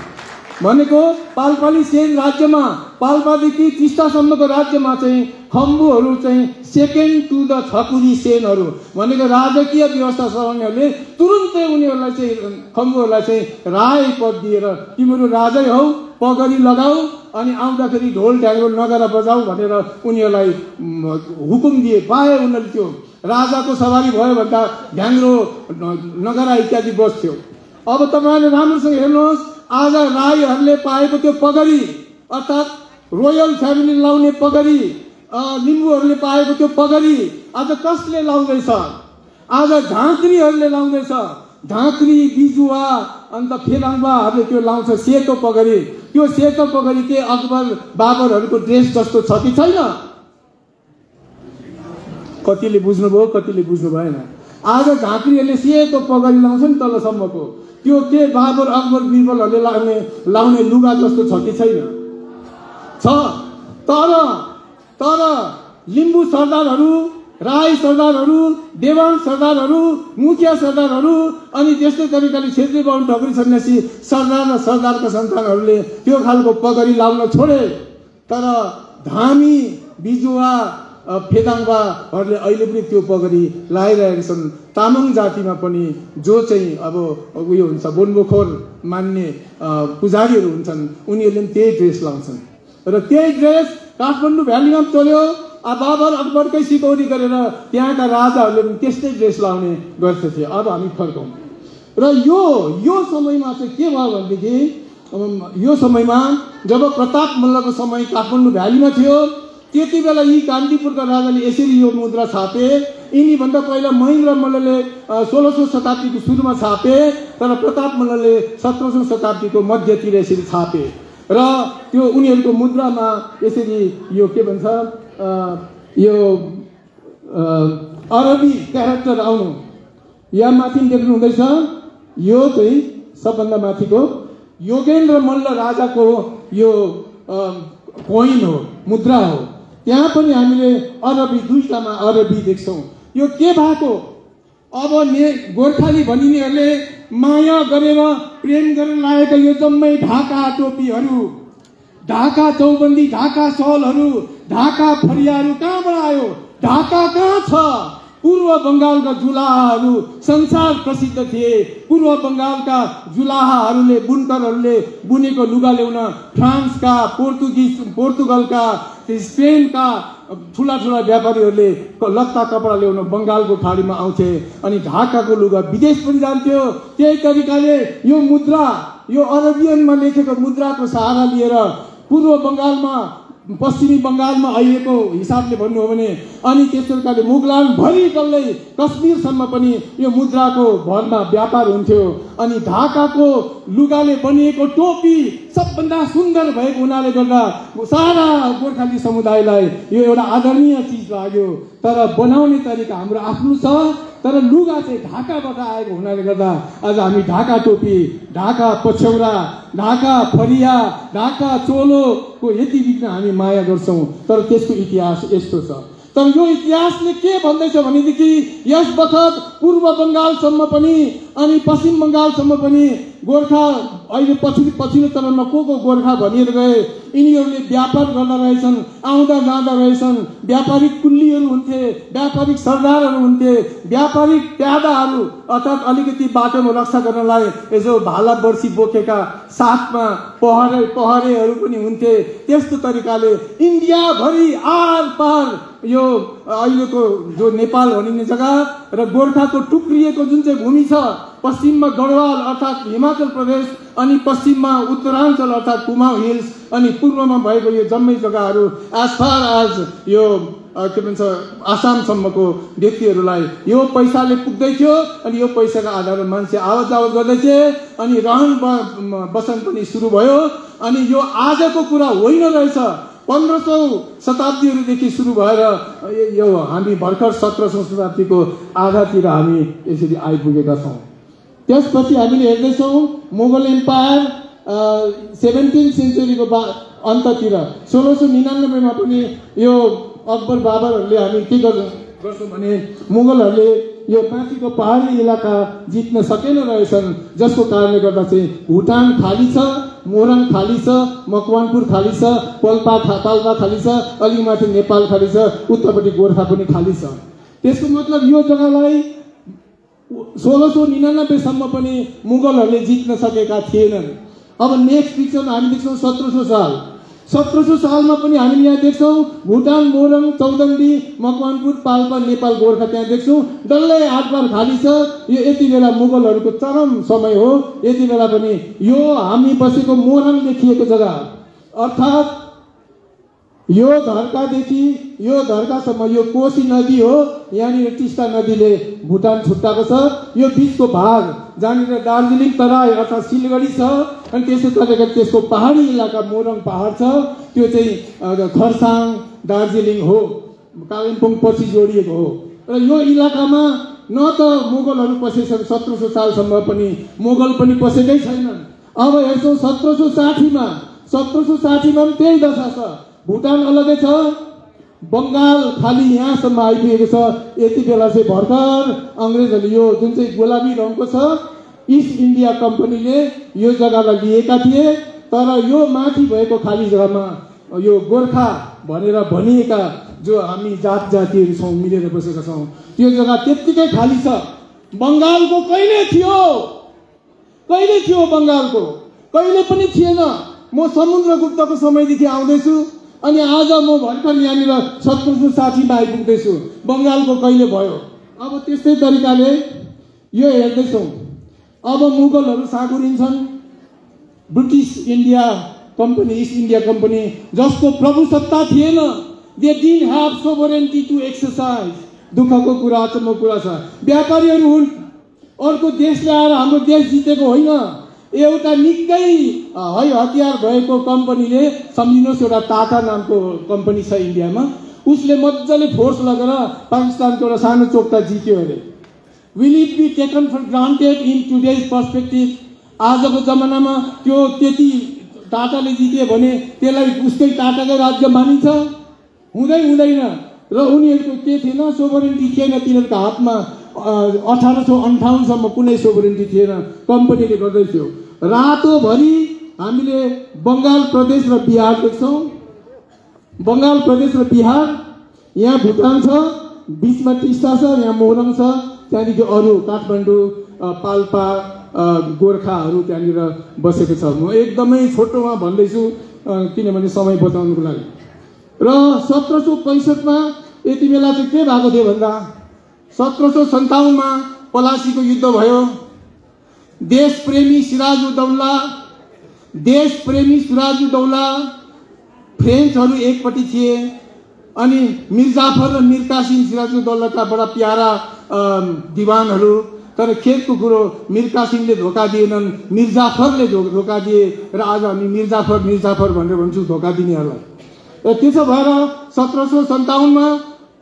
भनेको पालपाली सेन राज्यमा, पाल्पादेखि टिस्टासम्मको राज्यमा चाहिँ खम्बुहरू चाहिँ सेकेन्ड टु द छकुरी सेनहरू भनेको राजकीय व्यवस्था चलाउनेहरूले तुरुन्तै उनीहरूलाई चाहिँ खम्बुहरूलाई चाहिँ राय पद दिएर तिमीहरू राजै हौ, पगडी लगाऊ अनि आउँदाखेरि ढोल ढ्याङ्ग्रो नगरा बजाऊ भनेर उनीहरूलाई हुकुम दिए। पाए उनीहरूले त्यो राजाको सवारी भयो भन्दा ढ्याङ्ग्रो नगरा इत्यादि बस्थ्यो। अब तपाईँले राम्रोसँग हेर्नुहोस्, आज राईहरूले पाएको त्यो पगडी अर्थात् रोयल फ्यामिली लाउने पगडी, लिम्बूहरूले पाएको त्यो पगडी आज कसले लाउँदैछ? आज झाँक्रीहरूले लाउँदैछ। झाँक्री, बिजुवा अन्त फेलाङ्बाहरूले त्यो लाउँछ सेतो पगडी। त्यो सेतो पगडी के अकबर बाबरहरूको ड्रेस जस्तो छ कि छैन? कतिले बुझ्नुभयो, कतिले बुझ्नु भएन। आज झाँक्रीहरूले सेतो पगडी लाउँछन् तलसम्मको। त्यो के बाबर अकबर बिरबलहरूले लाउने लुगा जस्तो छ कि छैन? छ। तर लिम्बू सरदारहरू, राई सरदारहरू, देवान सरदारहरू, मुखिया सरदारहरू अनि त्यस्तै तरिकाले छेत्री बाहुन ठकुरी सन्यासी सरदार र सरदारका सन्तानहरूले त्यो खालको पगडी लाउन छोडे। तर धामी, बिजुवा, फेदाङ्बाहरूले अहिले पनि त्यो पगडी लगाइरहेका छन्। तामाङ जातिमा पनि जो चाहिँ अब उयो हुन्छ, बोन्बोखोर मान्ने पुजारीहरू हुन्छन्, उनीहरूले पनि त्यही ड्रेस लाउँछन्। र त्यही ड्रेस काठमाडौँ भ्यालीमा चल्यो। बाबर अकबरकै सिकौरी गरेर त्यहाँका राजाहरूले पनि त्यस्तै ड्रेस लाउने गर्थ्थे। अब हामी फर्कौँ र यो समयमा चाहिँ के भयो भनेदेखि, यो समयमा जब प्रताप मल्लको समय काठमाडौँ भ्यालीमा थियो, त्यति बेला यी कान्तिपुरका राजाले यसरी यो मुद्रा छापे। यिनीभन्दा पहिला महेन्द्र मल्लले 16औं शताब्दीको सुरुमा छापे, तर प्रताप मल्लले 17औं शताब्दीको मध्यतिर यसरी छापे। र त्यो उनीहरूको मुद्रामा यसरी यो के भन्छ, यो अरबी क्यारेक्टर आउनु यहाँ माथि देख्नु हुँदैछ। यो चाहिँ सबभन्दा माथिको योगेन्द्र मल्ल राजाको यो कोइन हो, मुद्रा हो। त्यहाँ पनि हामीले अरबी, दुईटामा अरबी देख्छौँ। यो के भएको? अब गोर्खाली भनिनेहरूले माया गरेर प्रेम गरेर लाएका यो जम्मै ढाका टोपीहरू, ढाका चौबन्दी, ढाका सलहरू, ढाका फरियाहरू कहाँबाट आयो? ढाका कहाँ छ? पूर्व बङ्गालका जुलाहाहरू संसार प्रसिद्ध थिए। पूर्व बङ्गालका जुलाहाहरूले, बुनकरहरूले बुनेको लुगा ल्याउन फ्रान्सका, पोर्तुगलका, स्पेनका ठुला ठुला व्यापारीहरूले लत्ता कपडा ल्याउन बङ्गालको खाडीमा आउँथे अनि ढाकाको लुगा विदेश पनि जान्थ्यो। त्यही तरिकाले यो मुद्रा, यो अरबियनमा लेखेको मुद्राको सहारा लिएर पूर्व बङ्गालमा, पश्चिमी बङ्गालमा अहिलेको हिसाबले भन्नु हो भने अनि त्यस प्रकारले मुगलान भरि डल्लै कश्मीरसम्म पनि यो मुद्राको भरमा व्यापार हुन्थ्यो। अनि ढाकाको लुगाले बनिएको टोपी सबभन्दा सुन्दर भएको हुनाले गर्दा सारा गोर्खाली समुदायलाई यो एउटा आदरणीय चिज लाग्यो। तर बनाउने तरिका हाम्रो आफ्नो छ, तर लुगा चाहिँ ढाकाबाट आएको हुनाले गर्दा आज हामी ढाका टोपी, ढाका पछ्यौरा, ढाका फरिया, ढाका चोलोको यति बिघ्न हामी माया गर्छौँ। तर त्यसको इतिहास यस्तो छ। तर यो इतिहासले के भन्दैछ भनेदेखि यस बखत पूर्व बङ्गालसम्म पनि अनि पश्चिम बङ्गालसम्म पनि गोर्खा अहिले पछिल्लो चरणमा को गोर्खा भनिएर गए, यिनीहरूले व्यापार गर्दा रहेछन्, आउँदा जाँदा रहेछन्। व्यापारिक कुल्लीहरू हुन्थे, व्यापारिक सरदारहरू हुन्थे, व्यापारिक प्यादाहरू अर्थात् अलिकति बाटोमा रक्षा गर्नलाई यसो भाला बर्सी बोकेका साथमा पहरेहरू पनि हुन्थे। त्यस्तो तरिकाले इन्डियाभरि आर पार यो अहिलेको जो नेपाल भनिने जग्गा र गोर्खाको टुक्रिएको जुन चाहिँ भूमि छ, पश्चिममा गढवाल अर्थात् हिमाचल प्रदेश अनि पश्चिममा उत्तराञ्चल अर्थात् कुमाऊँ हिल्स अनि पूर्वमा भएको यो जम्मै जग्गाहरू एज फार एज यो के भन्छ आसामसम्मको व्यक्तिहरूलाई यो पैसाले पुग्दै थियो। अनि यो पैसाका आधारमा मान्छे आवत जावत गर्दैथे अनि रहन बसन पनि सुरु भयो। अनि यो आजको कुरा होइन रहेछ, 1500 शताब्दीहरूदेखि सुरु भएर यो हामी भर्खर 1700 शताब्दीको आधातिर हामी यसरी आइपुगेका छौँ। त्यसपछि हामीले हेर्दैछौँ मुगल एम्पायर 17th सेन्चुरीको अन्ततिर 1699मा पनि यो अकबर बाबरहरूले हामी के गर्छौँ भने मुगलहरूले यो माथिको पहाडी इलाका जित्न सकेन रहेछन्, जसको कारणले गर्दा चाहिँ भुटान खाली छ, मोरङ खाली छ, मकवानपुर खाली छ, पाल्पा खाली छ, अलि माथि नेपाल खाली छ, उत्तरपट्टि गोर्खा पनि खाली छ। त्यसको मतलब यो जग्गालाई 1699 सम्म पनि मुगलहरूले जित्न सकेका थिएनन्। अब नेक्स्ट देख्छौँ हामी देख्छौँ 1700 साल। 1700 सालमा पनि हामीले यहाँ देख्छौँ भुटान, मोरङ, चौदण्डी, मकवानपुर, पाल्पा, नेपाल, गोर्खा त्यहाँ देख्छौँ डल्लै आठबार खाली छ। यो यति बेला मुगलहरूको चरम समय हो। यति बेला पनि यो हामी बसेको मोरङ देखिएको जग्गा अर्थात् यो धर्कादेखि यो धर्कासम्म यो कोशी नदी हो, यहाँनिर टिस्टा नदीले भुटान छुट्टाएको छ। यो बिचको भाग जहाँनिर दार्जिलिङ तराई अर्थात् सिलगढी छ अनि त्यसै त्यसको पहाडी इलाका मोरङ पहाड छ, त्यो चाहिँ खरसाङ दार्जिलिङ हो, कालिम्पोङ पछि जोडिएको हो। र यो इलाकामा न त मुगलहरू पसेछन्, 1700 सालसम्म पनि मुगल पनि पसेकै छैनन्। अब हेर्छौँ 1760मा पनि त्यही दशा छ। भुटान अलगै छ, बङ्गाल खाली यहाँसम्म आइपुगेको छ। यति बेला चाहिँ भर्खर अङ्ग्रेजहरूले यो जुन चाहिँ गुलाबी रङको छ इस्ट इन्डिया कम्पनीले यो जग्गालाई लिएका थिए। तर यो माथि भएको खाली जग्गामा यो गोर्खा भनेर भनिएका जो हामी जातिहरू छौँ मिलेर बसेका छौँ त्यो जग्गा त्यत्तिकै खाली छ। बङ्गालको कहिले थियो बङ्गालको कहिले पनि थिएन। म समुद्रगुप्तको समयदेखि आउँदैछु अनि आज म भर्खर यहाँनिर 1760मा आइपुग्दैछु। बङ्गालको कहिले भयो? अब त्यस्तै तरिकाले यो हेर्दैछौँ। अब मुगलहरू सागुरिन्छन्। British India company, East India company जसको प्रभुसत्ता थिएन, they didn't have sovereignty to exercise. दुःखको कुरा, अचम्मको कुरा छ। व्यापारीहरू हुन्, अर्को देशले आएर हाम्रो देश जितेको होइन। एउटा निकै है हतियार भएको कम्पनीले, सम्झिनुहोस् एउटा टाटा नामको कम्पनी छ इन्डियामा, उसले मजाले फोर्स लगेर पाकिस्तानको एउटा सानो चोक्टा जित्यो अरे। Will it be taken for granted in today's perspective? आजको जमानामा त्यो त्यति टाटाले जित्यो भने त्यसलाई उसकै टाटाकै राज्य मानिन्छ? हुँदैन। र उनीहरूको के थिएन, सोभरेन्टी थिएन तिनीहरूको हातमा। 1858 सम्म कुनै सोभरेन्टी थिएन, कम्पनीले गर्दै थियो। रातोभरि हामीले बङ्गाल प्रदेश र बिहार देख्छौँ। बङ्गाल प्रदेश र बिहार, यहाँ भुटान छ, बिचमा टिस्टा छ, यहाँ मोरङ छ, त्यहाँदेखि अरू काठमाडौँ, पाल्पा, गोर्खाहरू त्यहाँनिर बसेको छ। म एकदमै छोटोमा भन्दैछु किनभने समय बचाउनुको लागि। र 1765 मा यति बेला चाहिँ के भएको थियो भन्दा 1757 मा पलासीको युद्ध भयो। देशप्रेमी सिराजुद्दौला फ्रेन्चहरू एकपट्टि थिए अनि मिर जाफर र मिर कासिम सिराजुद्दौलाका बडा प्यारा दिवानहरू। तर खेतको कुरो मिर कासिमले धोका दिएनन्, मिर जाफरले धोका दिए र आज हामी मिर जाफर भनेर भन्छौँ धोका दिनेहरूलाई। र त्यसो भएर 1757 मा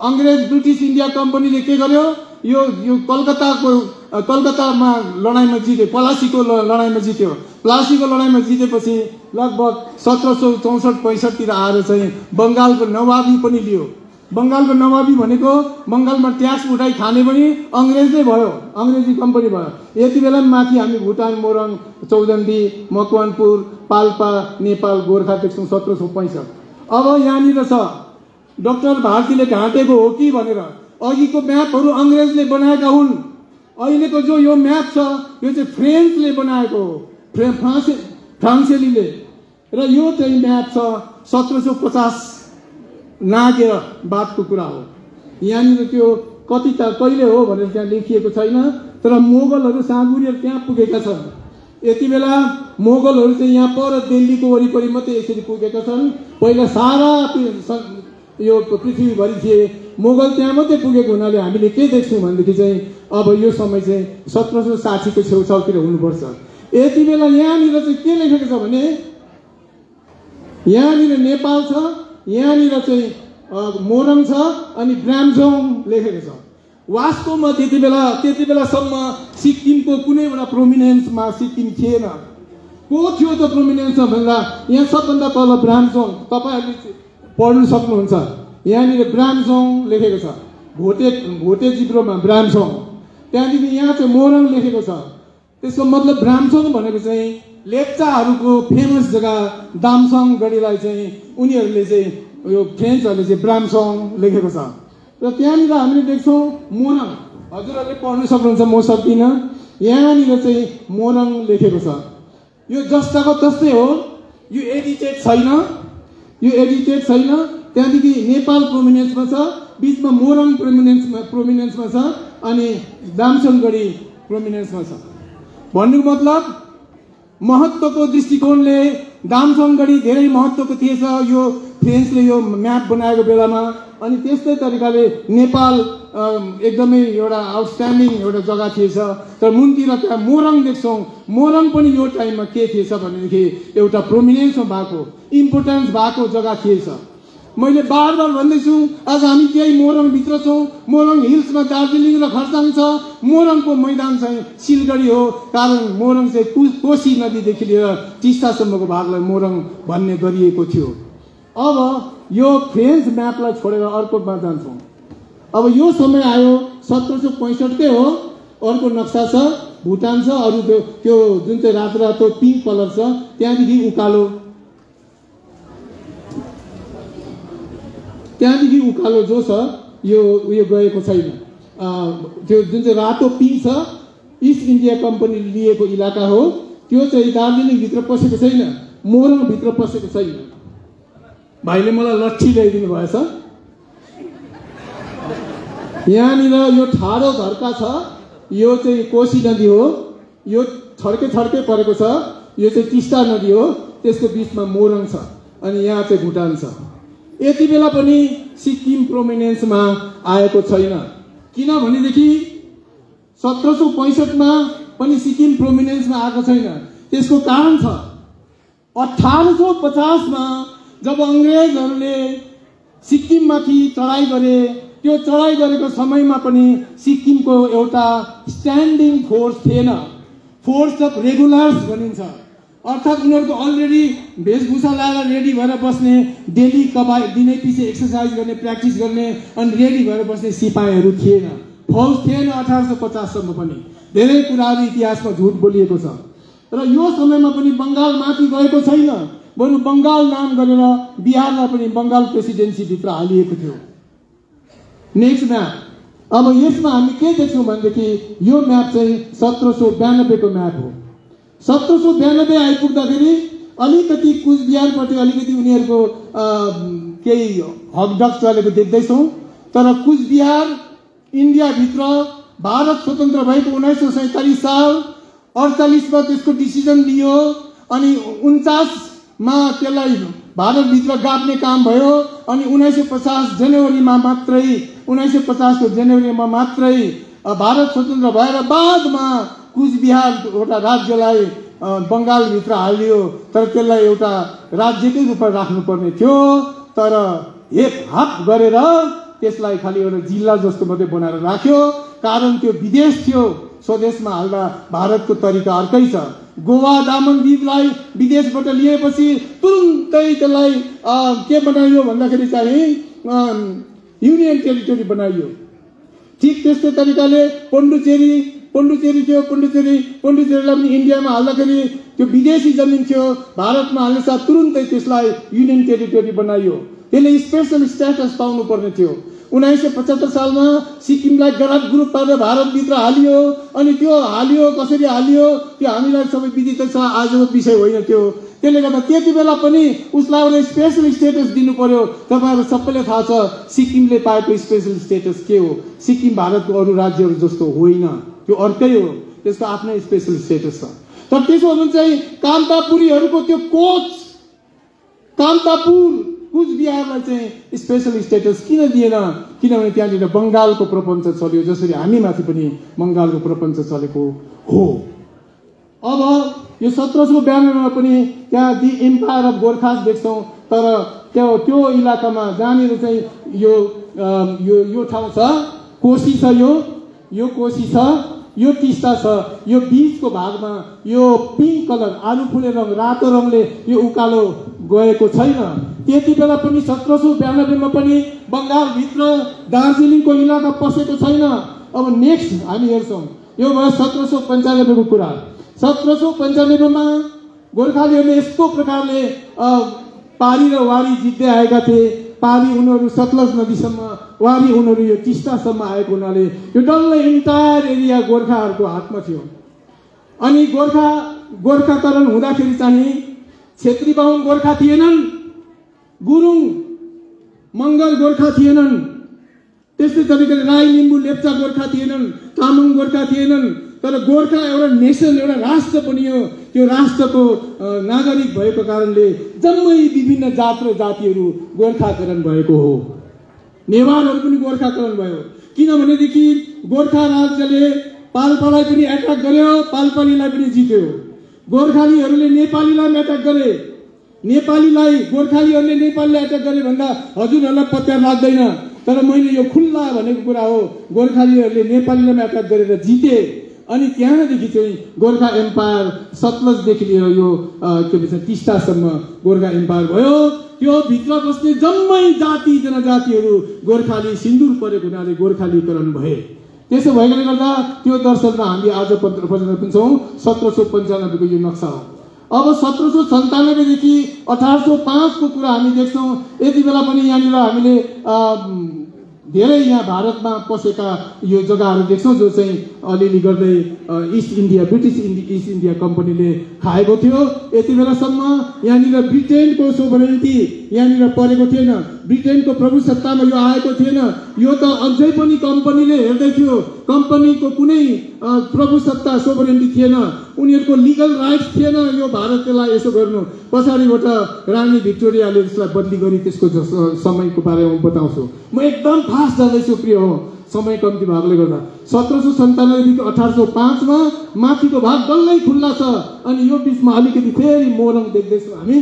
अंग्रेज ब्रिटिश इन्डिया कम्पनीले के गर्यो, यो कलकत्तामा लडाईँमा जित्यो, पलासीको लडाईँमा जित्यो। पलासीको लडाईँमा जितेपछि लगभग 1764-65 तिर आएर चाहिँ बंगालको नवाबी पनि लियो। बंगालको नवाबी भनेको बंगालमा ट्याक्स उठाइ खाने पनि अंग्रेजले भयो, अंग्रेजी कम्पनी भयो। यति बेला माथि हामी भुटान, मोरङ, चौदण्डी, मकवानपुर, पाल्पा, नेपाल, गोर्खा देख्छौँ 1765। अब यहाँनिर छ डाक्टर भारतीले ढाँटेको हो कि भनेर अघिको म्यापहरू अंग्रेजले बनाएका हुन्। अहिलेको जो यो म्याप छ यो चाहिँ फ्रेन्चले बनाएको हो, फ्रान्सेलीले। र यो चाहिँ म्याप छ 1750 नागेर बादको कुरा हो। यहाँनिर त्यो कति कहिले हो भनेर त्यहाँ लेखिएको छैन, तर मोगलहरू साँगुरिएर त्यहाँ पुगेका छन्। यति बेला मोगलहरू चाहिँ यहाँ पर दिल्लीको वरिपरि मात्रै यसरी पुगेका छन्। पहिला सारा यो पृथ्वीभरि थिए, मोगल त्यहाँ मात्रै पुगेको हुनाले हामीले के देख्छौँ भनेदेखि चाहिँ अब यो समय चाहिँ 1760 को छेउछाउतिर हुनुपर्छ। यति बेला यहाँनिर चाहिँ के लेखेको छ भने यहाँनिर नेपाल छ, यहाँनिर चाहिँ मोरङ छ अनि ब्राम्जोङ लेखेको छ। वास्तवमा त्यति बेलासम्म सिक्किमको कुनै एउटा प्रोमिनेन्समा सिक्किम थिएन। को थियो त प्रोमिनेन्समा भन्दा यहाँ सबभन्दा तल ब्राम्जोङ, तपाईहरुले पढ्न सक्नुहुन्छ। यहाँनिर ब्राम्जोङ लेखेको छ, भोटे जिब्रोमा ब्राम्जोङ। त्यहाँदेखि यहाँ चाहिँ मोरङ लेखेको छ। त्यसको मतलब ब्राम्जोङ भनेको चाहिँ लेप्चाहरूको फेमस जग्गा दामसङ गढीलाई चाहिँ उनीहरूले चाहिँ यो फ्रेन्चहरूले चाहिँ ब्राम्जोङ लेखेको छ। र त्यहाँनिर हामीले देख्छौँ मोरङ, हजुरहरूले पढ्न सक्नुहुन्छ, म सक्दिनँ। यहाँनिर चाहिँ मोरङ लेखेको छ। यो जस्ताको तस्तै हो, यो एडिटेड छैन। त्यहाँदेखि नेपाल प्रोमिनेन्समा छ, बीचमा मोरङ प्रोमिनेन्समा छ अनि दामसङगढी प्रोमिनेन्समा छ। भन्नुको मतलब महत्त्वको दृष्टिकोणले दामसङगढी धेरै महत्त्वको थिएछ यो फ्रेन्चले यो म्याप बनाएको बेलामा। अनि त्यस्तै तरिकाले नेपाल एकदमै एउटा आउटस्ट्यान्डिङ एउटा जग्गा थिएछ। तर मुनतिर त्यहाँ मोरङ देख्छौँ। मोरङ पनि यो टाइममा के थिएछ भनेदेखि एउटा प्रोमिनेन्समा भएको, इम्पोर्टेन्स भएको जग्गा थिएछ। मैले बार भन्दैछु आज हामी त्यही मोरङभित्र छौँ। मोरङ हिल्समा दार्जिलिङ र खरसाङ छ। मोरङको मैदान चाहिँ सिलगढी हो, कारण मोरङ चाहिँ कोशी नदीदेखि लिएर टिस्टासम्मको भागलाई मोरङ भन्ने गरिएको थियो। अब यो फ्रेन्च म्यापलाई छोडेर अर्कोमा जान्छौँ। अब यो समय आयो 1765 हो। अर्को नक्सा छ, भुटान छ, अरू त्यो जुन चाहिँ रातो पिङ्क कलर छ, त्यहाँदेखि उकालो जो छ यो उयो गएको छैन। त्यो जुन चाहिँ रातो पिङ्क छ इस्ट इन्डिया कम्पनीले लिएको इलाका हो। त्यो चाहिँ दार्जिलिङभित्र पसेको छैन, मोरङभित्र पसेको छैन। भाइले मलाई लट्ठी ल्याइदिनु भएछ। यहाँनिर यो ठाडो धर्का छ, यो चाहिँ कोशी नदी हो। यो छड्के परेको छ, यो चाहिँ टिस्टा नदी हो। त्यसको बिचमा मोरङ छ अनि यहाँ चाहिँ भुटान छ। यति बेला पनि सिक्किम प्रोमिनेन्समा आएको छैन, किनभनेदेखि 1765 मा पनि सिक्किम प्रोमिनेन्समा आएको छैन। त्यसको कारण छ 1850 मा जब अंग्रेजहरूले सिक्किममाथि चढाई गरे, त्यो चढाई गरेको समयमा पनि सिक्किमको एउटा स्ट्यान्डिङ फोर्स थिएन। फोर्स अफ रेगुलर्स भनिन्छ, अर्थात् उनीहरूको अलरेडी वेशभूषा लगाएर रेडी भएर बस्ने, डेली कवायद दिनै पछि एक्सर्साइज गर्ने, प्र्याक्टिस गर्ने अनि रेडी भएर बस्ने सिपाहीहरू थिएन, फौज थिएन। 1850 सम्म पनि धेरै कुराहरू इतिहासमा झुट बोलिएको छ। र यो समयमा पनि बंगाल माथि गएको छैन, बरु बंगाल नाम गरेर बिहारलाई पनि बंगाल प्रेसिडेन्सी भित्र हालिएको थियो। Next map. अब यसमा हामी के देख्छौँ भनेदेखि यो म्याप चाहिँ 1792 को म्याप हो। 1792 आइपुग्दाखेरि अलिकति कुचबिहारपट्टि अलिकति उनीहरूको केही हकडक चलेको देख्दैछौँ। तर कुचबिहार इन्डियाभित्र भारत स्वतन्त्र भएको 1947 साल 48मा त्यसको डिसिजन लियो अनि 49मा त्यसलाई भारतभित्र गाप्ने काम भयो अनि 1950 जनवरीमा मात्रै 1950 को जनवरीमा मात्रै भारत स्वतन्त्र भएर बादमा कुचबिहार एउटा राज्यलाई बङ्गालभित्र हालियो। तर त्यसलाई एउटा राज्यकै रूपमा राख्नुपर्ने थियो, तर हात गरेर त्यसलाई खालि एउटा जिल्ला जस्तो मात्रै बनाएर राख्यो। कारण त्यो विदेश थियो, स्वदेशमा हाल्दा भारतको तरिका अर्कै छ। गोवा दामन दीवलाई विदेशबाट लिएपछि तुरुन्तै त्यसलाई के बनाइयो भन्दाखेरि चाहिँ युनियन टेरिटोरी बनाइयो। ठिक त्यस्तै तरिकाले पोन्डुचेरी थियो, पोन्डुचेरीलाई पनि इन्डियामा हाल्दाखेरि त्यो विदेशी जमिन थियो, भारतमा हाल्ने साथ तुरुन्तै त्यसलाई युनियन टेरिटोरी बनाइयो। त्यसले स्पेशल स्ट्याटस पाउनु पर्ने थियो। 1975 सालमा सिक्किमलाई गराट ग्रुप पारेर भारतभित्र हालियो अनि त्यो हालियो कसरी हालियो त्यो हामीलाई सबै विदित छ, आजको विषय होइन त्यो। त्यसले गर्दा त्यति बेला पनि उसलाई एउटा स्पेशल स्टेटस दिनु पर्यो। तपाईँहरू सबैले थाहा छ सिक्किमले पाएको स्पेशल स्टेटस के हो। सिक्किम भारतको अरू राज्यहरू जस्तो होइन, त्यो अर्कै हो, त्यसको आफ्नै स्पेशल स्टेटस छ। तर त्यसो भने चाहिँ कामतापुरीहरूको त्यो कोच कामतापुर कुचबिहारलाई चाहिँ स्पेशल स्टेटस किन दिएन? किनभने त्यहाँनिर बङ्गालको प्रपञ्च चल्यो, जसरी हामीमाथि पनि बङ्गालको प्रपञ्च चलेको हो। अब यो 1792 मा पनि त्यहाँ दि एम्पायर अफ गोर्खा देख्छौँ। तर त्यो इलाकामा जहाँनिर चाहिँ यो ठाउँ छ, कोशी छ, यो कोशी छ, यो टिस्टा छ, यो बीचको भागमा यो पिङ्क कलर आलु फुले रङ रातो रङले यो उकालो गएको छैन। त्यति बेला पनि 1792 मा पनि बङ्गालभित्र दार्जिलिङको इलाका पसेको छैन। अब नेक्स्ट हामी हेर्छौँ, यो भयो 1795 को कुरा। 1795 मा गोर्खालीहरूले यस्तो प्रकारले पारी र वारी जित्दै आएका थिए। पारी उनीहरू सतलज नदीसम्म, वारी उनीहरू यो टिस्टासम्म आएको हुनाले यो डल्लै इन्टायर एरिया गोर्खाहरूको हातमा थियो। अनि गोर्खाकरण हुँदाखेरि चाहिँ क्षेत्री बाहुन गोर्खा थिएनन्, गुरुङ मगर गोर्खा थिएनन्, त्यस्तै तरिकाले राई लिम्बू लेप्चा गोर्खा थिएनन्, तामाङ गोर्खा थिएनन्। तर गोर्खा एउटा नेसन, एउटा राष्ट्र बनियो। त्यो राष्ट्रको नागरिक भएको कारणले जम्मै विभिन्न जात र जातिहरू गोर्खाकरण भएको हो। नेवारहरू पनि गोर्खाकरण भयो। किनभनेदेखि गोर्खा राज्यले पाल्पालाई पनि एट्याक गर्यो, पाल्पालीलाई पनि जित्यो। गोर्खालीहरूले नेपालीलाई एट्याक गरे, गोर्खालीहरूले नेपालीलाई एट्याक गरे भन्दा हजुरहरूलाई पत्ता लाग्दैन। तर मैले यो खुल्ला भनेको कुरा हो, गोर्खालीहरूले नेपालीलाई एट्याक गरेर जिते। अनि त्यहाँदेखि चाहिँ गोर्खा एम्पायर सतलजदेखि लिएर यो के भन्छ टिस्टासम्म गोर्खा एम्पायर भयो। त्यो भित्र बस्ने जम्मै जाति जनजातिहरू गोर्खाली सिन्दुर परेको हुनाले गोर्खालीकरण भए। त्यसो भएकोले गर्दा त्यो दर्शनमा हामी आज पनि छौँ। 1795 को यो नक्सा हो। अब 1797 देखि 1805 को कुरा हामी देख्छौँ। यति बेला पनि यहाँनिर हामीले धेरै यहाँ भारतमा पसेका यो जग्गाहरू देख्छौँ, जो चाहिँ अलिअलि गर्दै ब्रिटिस इस्ट इन्डिया कम्पनीले खाएको थियो। यति बेलासम्म यहाँनिर ब्रिटेनको सोभरेन्टी यहाँनिर परेको थिएन, ब्रिटेनको प्रभुसत्तामा यो आएको थिएन। यो त अझै पनि कम्पनीले हेर्दै थियो, कम्पनीको कुनै प्रभुसत्ता सोभरेन्टी थिएन, उनीहरूको लिगल राइट्स थिएन यो भारतलाई यसो गर्नु। पछाडिबाट रानी भिक्टोरियाले यसलाई बदली गरी त्यसको समयको बारेमा बताउँछु। म एकदम फास्ट जाँदैछु प्रिय हो, समय कम्ती भएकोले गर्दा। 1797 देखि 1805 मा माथिको भाग डल्लै खुल्ला छ। अनि यो बिचमा अलिकति फेरि मोरङ देख्दैछौँ हामी।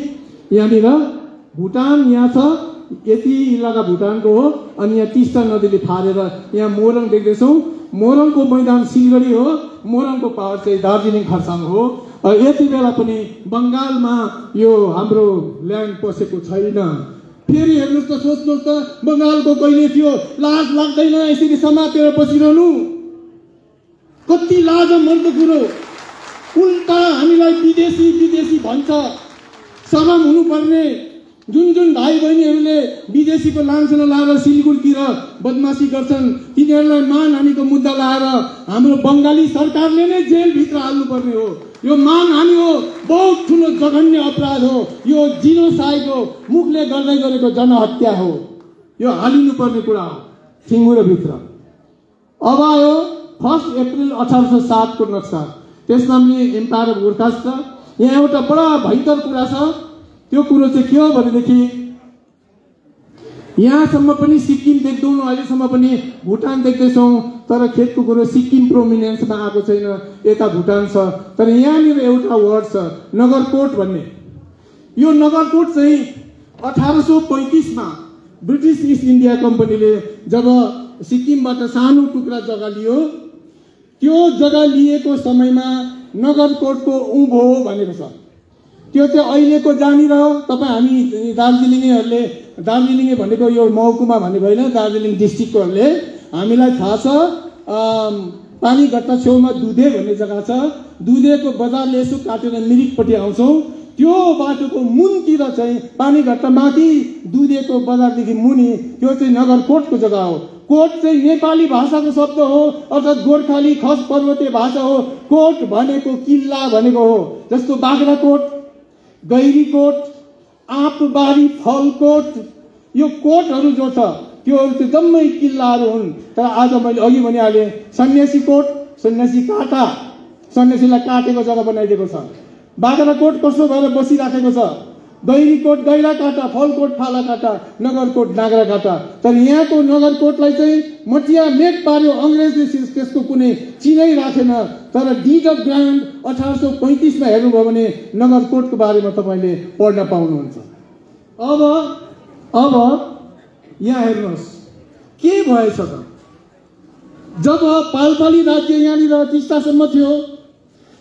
यहाँनिर भुटान यहाँ छ, यति इलाका भुटानको हो। अनि यहाँ टिस्टा नदीले फारेर यहाँ मोरङ देख्दैछौँ। मोरङको मैदान सिलगढी हो, मोरङको पहाड चाहिँ दार्जिलिङ खरसाङ हो। यति बेला पनि बङ्गालमा यो हाम्रो ल्यान्ड पसेको छैन। फेरि हेर्नुहोस् त, सोच्नुहोस् त, बङ्गालको कहिले थियो? लाज लाग्दैन यसरी समातेर बसिरहनु? कति लाज मर्दो कुरो। उल्टा हामीलाई विदेशी भन्छ। शरम हुनुपर्ने। जुन जुन भाइ बहिनीहरूले विदेशीको लान्छना लाएर सिलगढीतिर बदमासी गर्छन् तिनीहरूलाई मानहानिको मुद्दा लाएर हाम्रो बङ्गाली सरकारले नै जेलभित्र हाल्नुपर्ने हो। यो मानहानि हो, बहुत ठुलो जघन्य अपराध हो, यो जिनोसाइड हो, मुखले गर्दै गरेको जनहत्या हो, यो हालिनुपर्ने कुरा हो ठिङ्गुरभित्र। अब आयो 1 अप्रिल 1807 को नक्सा, त्यसमा पनि एम्पायर अफ गोर्खा छ। यहाँ एउटा बडा भयङ्कर कुरा छ, त्यो कुरो चाहिँ के हो भनेदेखि यहाँसम्म पनि सिक्किम देख्दैनौँ, अहिलेसम्म पनि भुटान देख्दैछौँ, तर खेतको कुरो सिक्किम प्रोमिनेन्समा आएको छैन, यता भुटान छ। तर यहाँनिर एउटा वर्ड छ नगरकोट भन्ने। यो नगरकोट चाहिँ 1835मा ब्रिटिस इस्ट इन्डिया कम्पनीले जब सिक्किमबाट सानो टुक्रा जग्गा लियो, त्यो जग्गा लिएको समयमा नगरकोटको उँभो भनेको छ। त्यो चाहिँ अहिलेको जहाँनिर तपाईँ हामी दार्जिलिङेहरूले, दार्जिलिङे भनेको यो महकुमा भनेको होइन, दार्जिलिङ डिस्ट्रिक्टकोहरूले हामीलाई थाहा छ। पानीघट्टा छेउमा दुधे भन्ने जग्गा छ, दुधेको बजारले यसो काटेर मिरिकपट्टि आउँछौँ, त्यो बाटोको मुनतिर चाहिँ पानीघट्टा माथि दुधेको बजारदेखि मुनि त्यो चाहिँ नगरकोटको जग्गा हो। कोट चाहिँ नेपाली भाषाको शब्द हो, अर्थात् गोर्खाली खस पर्वतीय भाषा हो। कोट भनेको किल्ला भनेको हो, जस्तो बाग्राकोट, गैरीकोट, आँपबारी, फलकोट, यो कोटहरू जो छ त्योहरू चाहिँ जम्मै किल्लाहरू हुन्। तर आज मैले अघि भनिहालेँ सन्यासी कोट, सन्यासी काटा, सन्यासीलाई काटेको जग्गा बनाइदिएको छ। बाग्राकोट कस्तो भएर बसिराखेको छ, गैरीकोट गैरा काटा, फलकोट फाला काटा, नगरकोट नागरा काटा। तर यहाँको नगरकोटलाई चाहिँ मटिया मेट पार्यो, अङ्ग्रेजले त्यसको कुनै चिनै राखेन। तर डिड अफ ग्रान्ड 1835मा हेर्नुभयो भने नगरकोटको बारेमा तपाईँले पढ्न पाउनुहुन्छ। अब यहाँ हेर्नुहोस् के भएछ त। जब पालपाली राज्य यहाँनिर टिस्टासम्म थियो,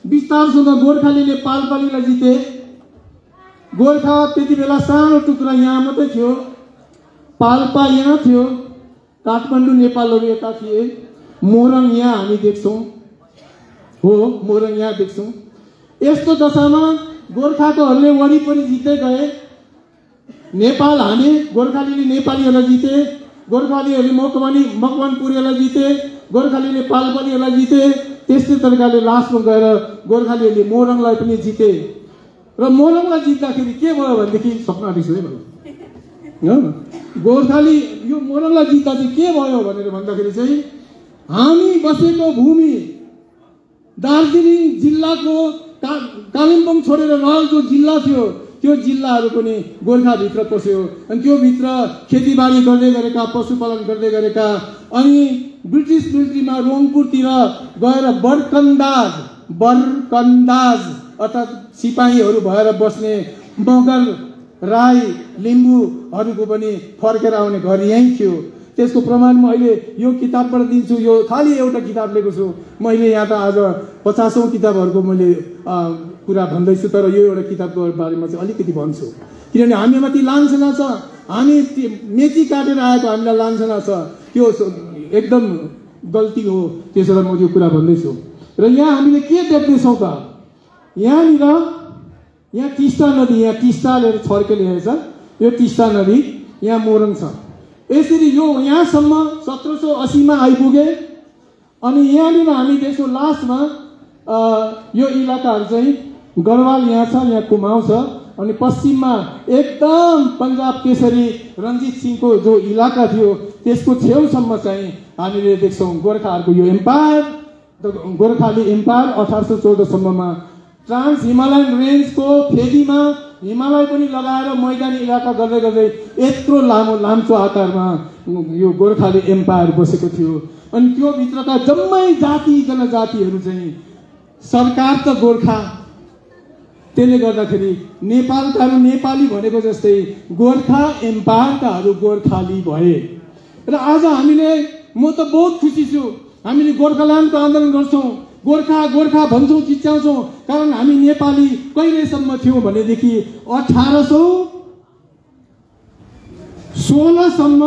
विस्तारसँग गोर्खालीले पालपालीलाई जिते। गोर्खा त्यति बेला सानो टुक्रा यहाँ मात्रै थियो, पाल्पा यहाँ थियो, काठमाडौँ नेपालहरू यता थिए, मोरङ यहाँ हामी देख्छौँ, हो मोरङ यहाँ देख्छौँ। यस्तो दशामा गोर्खाकोहरूले वरिपरि जित्दै गए। नेपाल हाने, गोर्खालीले नेपालीहरूलाई जिते, गोर्खालीहरूले मकवानपुरीहरूलाई जिते, गोर्खालीले पालपालीहरूलाई जिते। त्यस्तै तरिकाले लास्टमा गएर गोर्खालीहरूले मोरङलाई पनि जिते। र मोरङलाई जित्दाखेरि के भयो भनेदेखि सपना रिसै भयो। गोर्खाली यो मोरङलाई जित्दा चाहिँ के भयो भनेर भन्दाखेरि चाहिँ हामी बसेको भूमि दार्जिलिङ जिल्लाको कालिम्पोङ छोडेर रहल जो जिल्ला थियो, त्यो जिल्लाहरू पनि गोर्खाभित्र पस्यो। अनि त्यो भित्र खेतीबारी गर्दै गरेका, पशुपालन गर्दै गरेका, अनि ब्रिटिस मिलिट्रीमा रोङपुरतिर गएर बरकन्दाज अर्थात् सिपाहीहरू भएर बस्ने मगर, राई, लिम्बूहरूको पनि फर्केर आउने घर यहीँ थियो। त्यसको प्रमाण म अहिले यो किताबबाट दिन्छु। यो खालि एउटा किताब लिएको छु मैले। यहाँ त आज 50औं किताबहरूको मैले कुरा भन्दैछु, तर यो एउटा किताबको बारेमा चाहिँ अलिकति भन्छु। किनभने हामीमा ती लान्छना छ, हामी मेची काटेर आएको हामीलाई लान्छना छ, त्यो एकदम गल्ती हो। त्यसो भएर म यो कुरा भन्दैछु। र यहाँ हामीले के देख्दैछौँ त, यहाँ टिस्टा नदी, यहाँ टिस्टाले छर्केले छ, यो टिस्टा नदी, यहाँ मोरङ छ। यसरी यो यहाँसम्म 1780मा आइपुगे। अनि यहाँनिर हामी देख्छौँ लास्टमा यो इलाकाहरू चाहिँ गढवाल यहाँ छ, यहाँ कुमाऊँ छ, अनि पश्चिममा एकदम पन्जाब केसरी रञ्जित सिंहको जो इलाका थियो त्यसको छेउसम्म चाहिँ हामीले देख्छौँ गोर्खाहरूको यो एम्पायर, गोर्खाली एम्पायर 1814सम्ममा ट्रान्स हिमालयन रेन्जको फेदीमा हिमालय पनि लगाएर मैदानी इलाका गर्दै गर्दै यत्रो लामो आकारमा यो गोर्खाली एम्पायर बसेको थियो। अनि त्यो भित्रका जम्मै जाति जनजातिहरू चाहिँ सरकार त गोर्खा, त्यसले गर्दाखेरि नेपालकाहरू नेपाली भनेको जस्तै गोर्खा एम्पायरकाहरू गोर्खाली भए। र आज हामीले, म त बहुत खुसी छु, हामीले गोर्खाल्यान्डको आन्दोलन गर्छौँ, गोर्खा गोर्खा भन्छौँ, चिच्याउँछौँ, कारण हामी नेपाली कहिलेसम्म थियौँ भनेदेखि 1816सम्म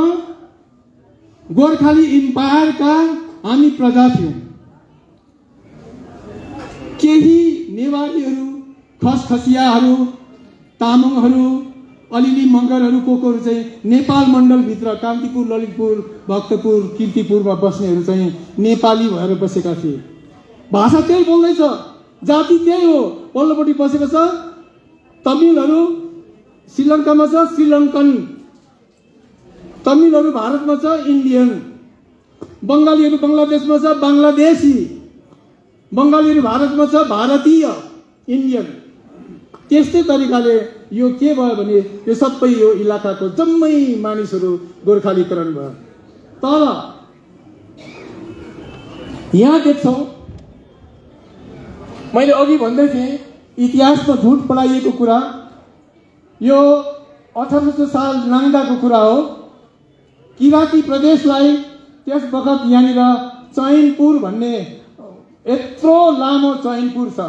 गोर्खाली इम्पायरका हामी प्रजा थियौँ। केही नेवारीहरू, खसखसियाहरू, तामाङहरू अलिअलि मगरहरू कोहरू चाहिँ नेपाल मण्डलभित्र कान्तिपुर, ललितपुर, भक्तपुर, कीर्तिपुरमा बस्नेहरू चाहिँ नेपाली भएर बसेका थिए। भाषा त्यही बोल्दैछ, जाति त्यही हो। पल्लोपट्टि बसेको छ तमिलहरू, श्रीलङ्कामा छ श्रीलङ्कन, तमिलहरू भारतमा छ इन्डियन, बङ्गालीहरू बङ्गलादेशमा छ बङ्गलादेशी, बङ्गालीहरू भारतमा छ भारतीय इन्डियन। त्यस्तै तरिकाले यो के भयो भने यो सबै यो इलाकाको जम्मै मानिसहरू गोर्खालीकरण भयो। तर यहाँ देख्छौँ, मैले अघि भन्दै थिएँ इतिहासमा झुट पढाइएको कुरा, यो 1800 साल नाङ्गाको कुरा हो। किराँती प्रदेशलाई त्यस बखत यहाँनिर चैनपुर भन्ने यत्रो लामो चैनपुर छ,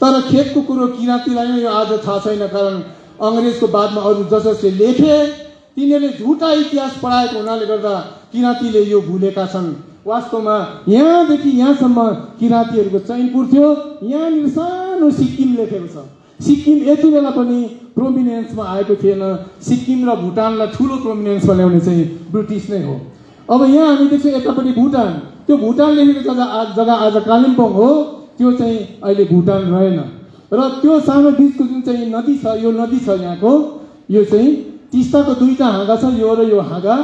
तर खेतको कुरो किराँतीलाई नै यो आज थाहा छैन। कारण अङ्ग्रेजको बादमा अरू जसले लेखे तिनीहरूले झुटा इतिहास पढाएको हुनाले गर्दा किराँतीले यो भुलेका छन्। वास्तवमा यहाँदेखि यहाँसम्म किराँतीहरूको चैनपुर थियो। यहाँनिर सानो सिक्किम लेखेको छ। सिक्किम यति बेला पनि प्रोमिनेन्समा आएको थिएन। सिक्किम र भुटानलाई ठुलो प्रोमिनेन्समा ल्याउने चाहिँ ब्रिटिस नै हो। अब यहाँ हामी देख्छौँ यतापट्टि भुटान, त्यो भुटान लेखेको जग्गा आज कालिम्पोङ हो, त्यो चाहिँ अहिले भुटान रहेन। र त्यो सानो बिचको जुन चाहिँ नदी छ, यो नदी छ यहाँको, यो चाहिँ टिस्टाको दुईटा हाँगा छ, यो र यो हाँगा।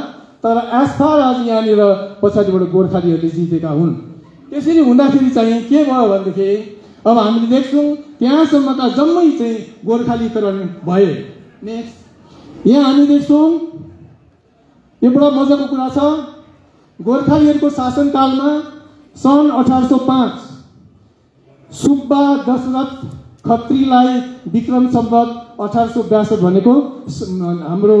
तर एज फार आज यहाँनिर पछाडिबाट गोर्खालीहरूले जितेका हुन्। त्यसरी हुँदाखेरि चाहिँ के भयो भनेदेखि अब हामीले देख्छौँ त्यहाँसम्मका जम्मै चाहिँ गोर्खालीकरण भए। नेक्स्ट यहाँ हामी देख्छौँ यो बडा मजाको कुरा छ। गोर्खालीहरूको शासनकालमा सन् 1805 सुब्बा दशरथ खत्रीलाई विक्रम सम्वत 1862 भनेको हाम्रो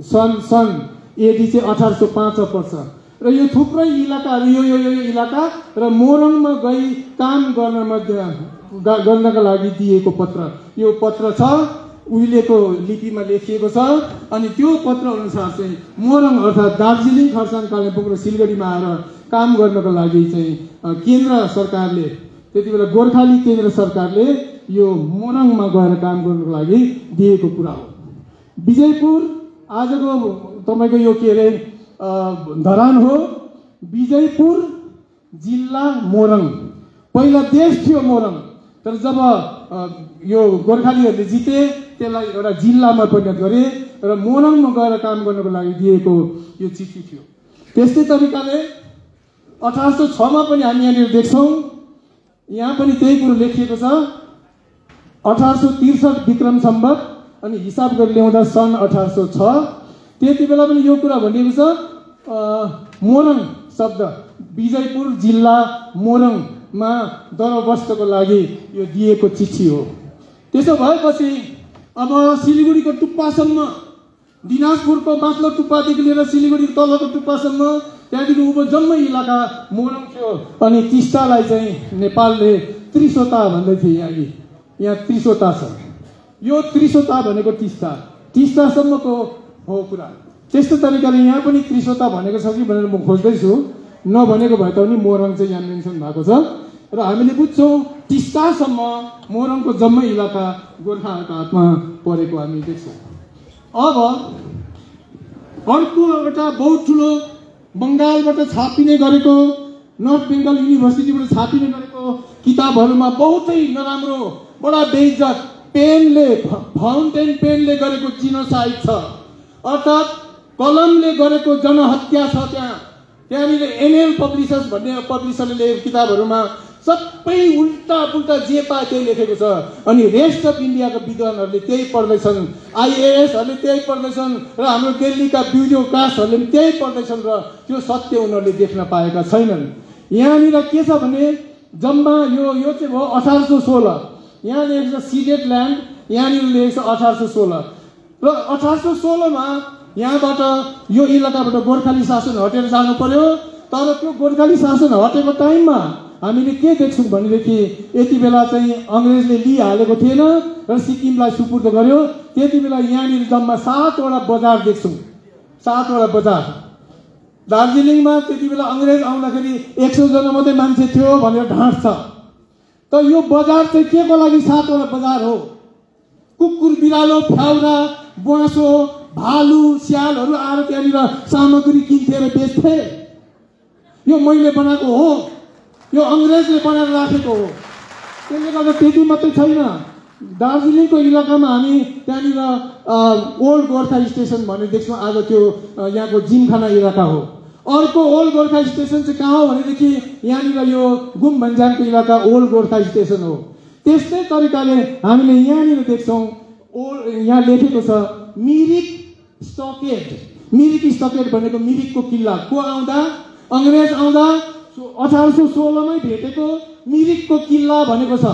सन् एडी चाहिँ 1805 पर्छ। र यो थुप्रै इलाकाहरू यो इलाका र मोरङमा गई काम गर्नका लागि दिएको पत्र, यो पत्र छ, उहिलेको लिपिमा लेखिएको छ। अनि त्यो पत्र अनुसार चाहिँ मोरङ अर्थात् दार्जिलिङ, खरसाङ, कालिम्पोङ र सिलगढीमा आएर काम गर्नको लागि चाहिँ केन्द्र सरकारले, त्यति बेला गोर्खाली केन्द्र सरकारले यो मोरङमा गएर काम गर्नको लागि दिएको कुरा हो। विजयपुर आजको तपाईँको यो के अरे धरान हो। विजयपुर जिल्ला मोरङ, पहिला देश थियो मोरङ, तर जब यो गोर्खालीहरूले जिते त्यसलाई एउटा जिल्लामा परिणत गरे र मोरङमा गएर काम गर्नको लागि दिएको यो चिठी थियो। त्यस्तै तरिकाले 1806 मा पनि हामी यहाँनिर देख्छौँ, यहाँ पनि त्यही कुरो लेखिएको छ। 1863 विक्रम सम्वत अनि हिसाब गरेर ल्याउँदा सन् 1806, त्यति बेला पनि यो कुरा भनिएको छ। मोरङ शब्द विजयपुर जिल्ला मोरङमा दरबस्तको लागि यो दिएको चिठी हो। त्यसो भएपछि अब सिलिगुडीको टुप्पासम्म, दिनाजपुरको माथिल्लो टुप्पादेखि लिएर सिलिगुडीको तलको टुप्पासम्म, त्यहाँदेखि उँभो जम्मै इलाका मोरङ थियो। अनि टिस्टालाई चाहिँ नेपालले त्रिशोता भन्दै थियो। यहाँ त्रिशोता छ। यो त्रिशोता भनेको टिस्टासम्मको हो कुरा। त्यस्तो तरिकाले यहाँ पनि त्रिशोता भनेको छ कि भनेर म खोज्दैछु, नभनेको भए तापनि मोरङ चाहिँ यहाँ मेन्सन भएको छ। र हामीले बुझ्छौँ टिस्टासम्म मोरङको जम्मै इलाका गोर्खाहरूको हातमा परेको हामी देख्छौँ। अब अर्को एउटा बहुत ठुलो बङ्गालबाट छापिने गरेको, नर्थ बेङ्गल युनिभर्सिटीबाट छापिने गरेको किताबहरूमा बहुतै नराम्रो, बडा बेइज्जत पेनले, फाउन्टेन पेनले गरेको जिनोसाइड छ, अर्थात् कलमले गरेको जनहत्या छ। त्यहाँनिर एनएल पब्लिसर्स भन्ने पब्लिसरले लेखेको किताबहरूमा सबै उल्टा पुल्टा जे पाए त्यही लेखेको छ। अनि रेस्ट अफ इन्डियाका विद्वानहरूले त्यही पढ्दैछन्, आइएएसहरूले त्यही पढ्दैछन्, र हाम्रो दिल्लीका ब्युरोक्राट्सहरूले पनि त्यही पढ्दैछन्, र त्यो सत्य उनीहरूले देख्न पाएका छैनन्। यहाँनिर के छ भने जम्मा यो चाहिँ भयो 1816। यहाँ लेखेको छ सिडेड ल्यान्ड, यहाँनिर लेखेको छ 1816। र 1816 मा यहाँबाट यो इलाकाबाट गोर्खाली शासन हटेर जानु पर्यो। तर त्यो गोर्खाली शासन हटेको टाइममा हामीले के देख्छौँ भनेदेखि यति बेला चाहिँ अङ्ग्रेजले लिइहालेको थिएन र सिक्किमलाई सुपुर्द गर्यो। त्यति बेला यहाँनिर जम्मा 7वटा बजार देख्छौँ, 7वटा बजार। दार्जिलिङमा त्यति बेला अङ्ग्रेज आउँदाखेरि 100 जना मात्रै मान्छे थियो भनेर ढाँट छ। त यो बजार चाहिँ के को लागि 7वटा बजार हो? कुकुर बिरालो फ्याउरा ब्वाँसो भालु स्यालहरू आएर त्यहाँनिर सामग्री किन्थे र बेच्थे। यो मैले बनाएको हो, यो अङ्ग्रेजले बनाएर राखेको हो। त्यसले गर्दा त्यति मात्रै छैन, दार्जिलिङको इलाकामा हामी त्यहाँनिर ओल्ड गोर्खा स्टेसन भन्ने देख्छौँ। आज त्यो यहाँको जिमखाना इलाका हो। अर्को ओल्ड गोर्खा स्टेसन चाहिँ कहाँ हो भनेदेखि यहाँनिर यो गुम भन्ज्याङको इलाका ओल्ड गोर्खा स्टेसन हो। त्यस्तै तरिकाले हामीले यहाँनिर देख्छौँ यहाँ लेखेको छ मिरिक स्टकेट। मिरिक स्टकेट भनेको मिरिकको किल्ला को आउँदा, अङ्ग्रेज आउँदा 1816मै भेटेको मिरिकको किल्ला भनेको छ।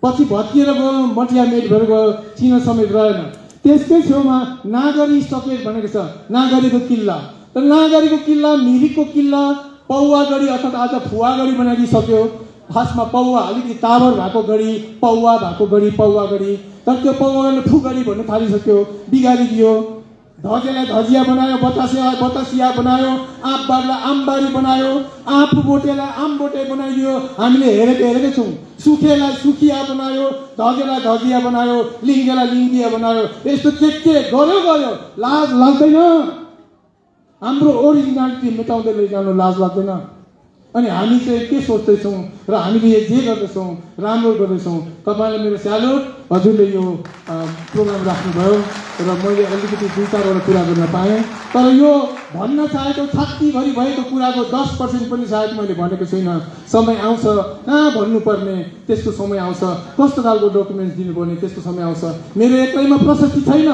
पछि भत्किएर गयो, मटिया मेट भएर गयो, चिन समेत रहेन। त्यसकै छेउमा नागरी स्टकेट भनेको छ, नागरीको किल्ला। तर नागरीको किल्ला, मिरिकको किल्ला पौवागढी अर्थात् आज फुवागढी बनाइदिइसक्यो। खासमा पौवा अलिकति ताबर भएको गढी, पौवा भएको गढी पौवागढी। तर त्यो पौवागढीले फुगढी भन्नु थालिसक्यो, बिगारिदियो। धजेलाई धजिया बनायो, बतासियालाई बतासिया बनायो, आँपबारीलाई आमबारी बनायो, आँप बोटेलाई आम बोटे बनाइदियो। हामीले हेरेकै छौँ। सुखेलाई सुखिया बनायो, धजेलाई धजिया बनायो, लिङ्गेलाई लिङ्गिया बनायो। यस्तो के गयो लाज लाग्दैन? हाम्रो ओरिजिनालिटी मेटाउँदै लैजानु लाज लाग्दैन? अनि हामी चाहिँ के सोच्दैछौँ र हामीले जे गर्दैछौँ राम्रो गर्दैछौँ। तपाईँलाई मेरो स्यालुट, हजुरले यो प्रोग्राम राख्नुभयो र मैले अलिकति 2-4वटा कुरा गर्न पाएँ। तर यो भन्न चाहेको छातीभरि भएको कुराको 10% पनि सायद मैले भनेको छुइनँ। समय आउँछ कहाँ भन्नुपर्ने त्यसको समय आउँछ, कस्तो खालको डकुमेन्ट्स दिनुपर्ने त्यसको समय आउँछ। मेरो एक्लैमा प्रशस्ति छैन,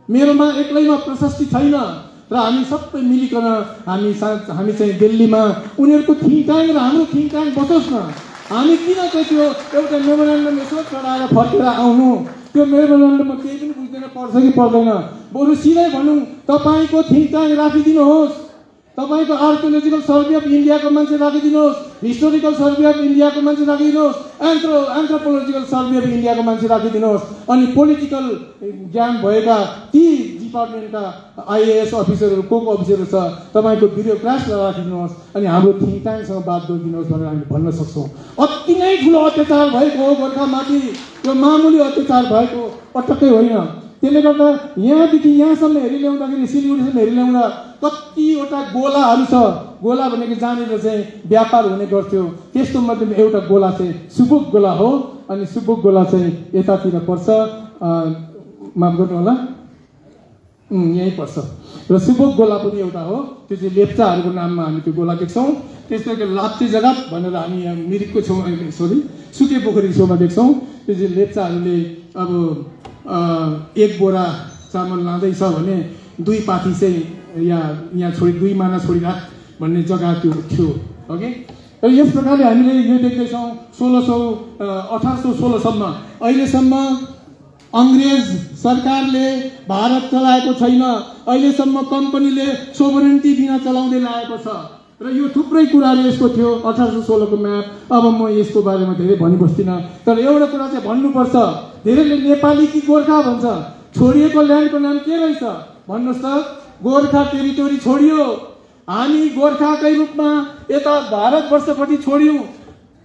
मेरोमा एक्लैमा प्रशस्ति छैन र हामी सबै मिलिकन हामी चाहिँ दिल्लीमा उनीहरूको थिङ्क ट्याङ्क र हाम्रो थिङ्क ट्याङ्क बसोस् न। हामी किन चाहिँ त्यो एउटा मेमोरेन्डम यसो चढाएर फर्केर आउनु? त्यो मेमोरेन्डममा केही पनि बुझ्दैन, पर्छ कि पर्दैन। बरु सिधै भनौँ, तपाईँको थिङ्क ट्याङ्क राखिदिनुहोस्, तपाईँको आर्कियोलोजिकल सर्भे अफ इन्डियाको मान्छे राखिदिनुहोस्, हिस्टोरिकल सर्भे अफ इन्डियाको मान्छे राखिदिनुहोस्, एन्थ्रोपोलोजिकल सर्भे अफ इन्डियाको मान्छे राखिदिनुहोस्। अनि पोलिटिकल ज्ञान भएका ती डिपार्टमेन्टका आइएएस अफिसरहरू को अफिसरहरू छ तपाईँको ब्युरोक्राट्सलाई राखिदिनुहोस्। अनि हाम्रो थिङ्क ट्याङ्कसँग बात गरिदिनुहोस् भनेर हामीले भन्न सक्छौँ। अति नै ठुलो अत्याचार भएको हो गोर्खामाथि, यो मामुली अत्याचार भएको पटक्कै होइन। त्यसले गर्दा यहाँदेखि यहाँसम्म हेरि ल्याउँदाखेरि, सिलगढीसम्म हेरि ल्याउँदा कतिवटा गोलाहरू छ। गोला भनेको जहाँनिर चाहिँ व्यापार हुने गर्थ्यो त्यस्तो मध्येमा एउटा गोला चाहिँ सुबुक गोला हो। अनि सुबुक गोला चाहिँ यतातिर पर्छ, माफ गर्नु होला, यहीँ पर्छ। र सुबुक गोला पनि एउटा हो, त्यो चाहिँ लेप्चाहरूको नाममा हामी त्यो गोला देख्छौँ। त्यस्तै लाप्चे जगत भनेर हामी यहाँ मिरिकको छेउमा, सुके पोखरी छेउमा देख्छौँ। त्यो चाहिँ लेप्चाहरूले अब 1 बोरा चामल लाँदैछ भने 2 पाथी चाहिँ यहाँ छोडी 2 माना छोडिराख भन्ने जग्गा त्यो थियो अघि। र यस प्रकारले हामीले यो देख्दैछौँ 1816सम्म। अहिलेसम्म अङ्ग्रेज सरकारले भारत चलाएको छैन, अहिलेसम्म कम्पनीले सोभरेन्टी बिना चलाउँदै ल्याएको छ। र यो थुप्रै कुराहरू यसको थियो 1816को म्याप। अब म यसको बारेमा धेरै भनिबस्दिनँ, तर एउटा कुरा चाहिँ भन्नुपर्छ। धेरैले नेपाली कि गोर्खा भन्छ, छोडिएको ल्यान्डको नाम के रहेछ भन्नुहोस् त? गोर्खा टेरिटोरी छोडियो। हामी गोर्खाकै रूपमा यता भारतवर्षपट्टि छोड्यौँ,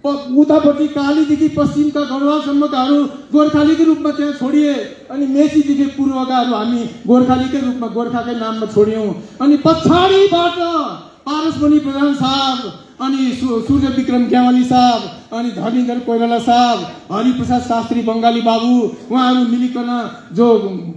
उतापट्टि कालीदेखि पश्चिमका गढवालसम्मकाहरू गोर्खालीकै रूपमा त्यहाँ छोडिए। अनि मेचीदेखि पूर्वकाहरू हामी गोर्खालीकै रूपमा गोर्खाकै नाममा छोड्यौँ। अनि पछाडिबाट पारसमणि प्रधान साहब, अनि सूर्य विक्रम ग्यावाली साहब, अनि धर्मेन्द्र कोइराला साहब, हरिप्रसाद शास्त्री बङ्गाली बाबु, उहाँहरू मिलिकन जो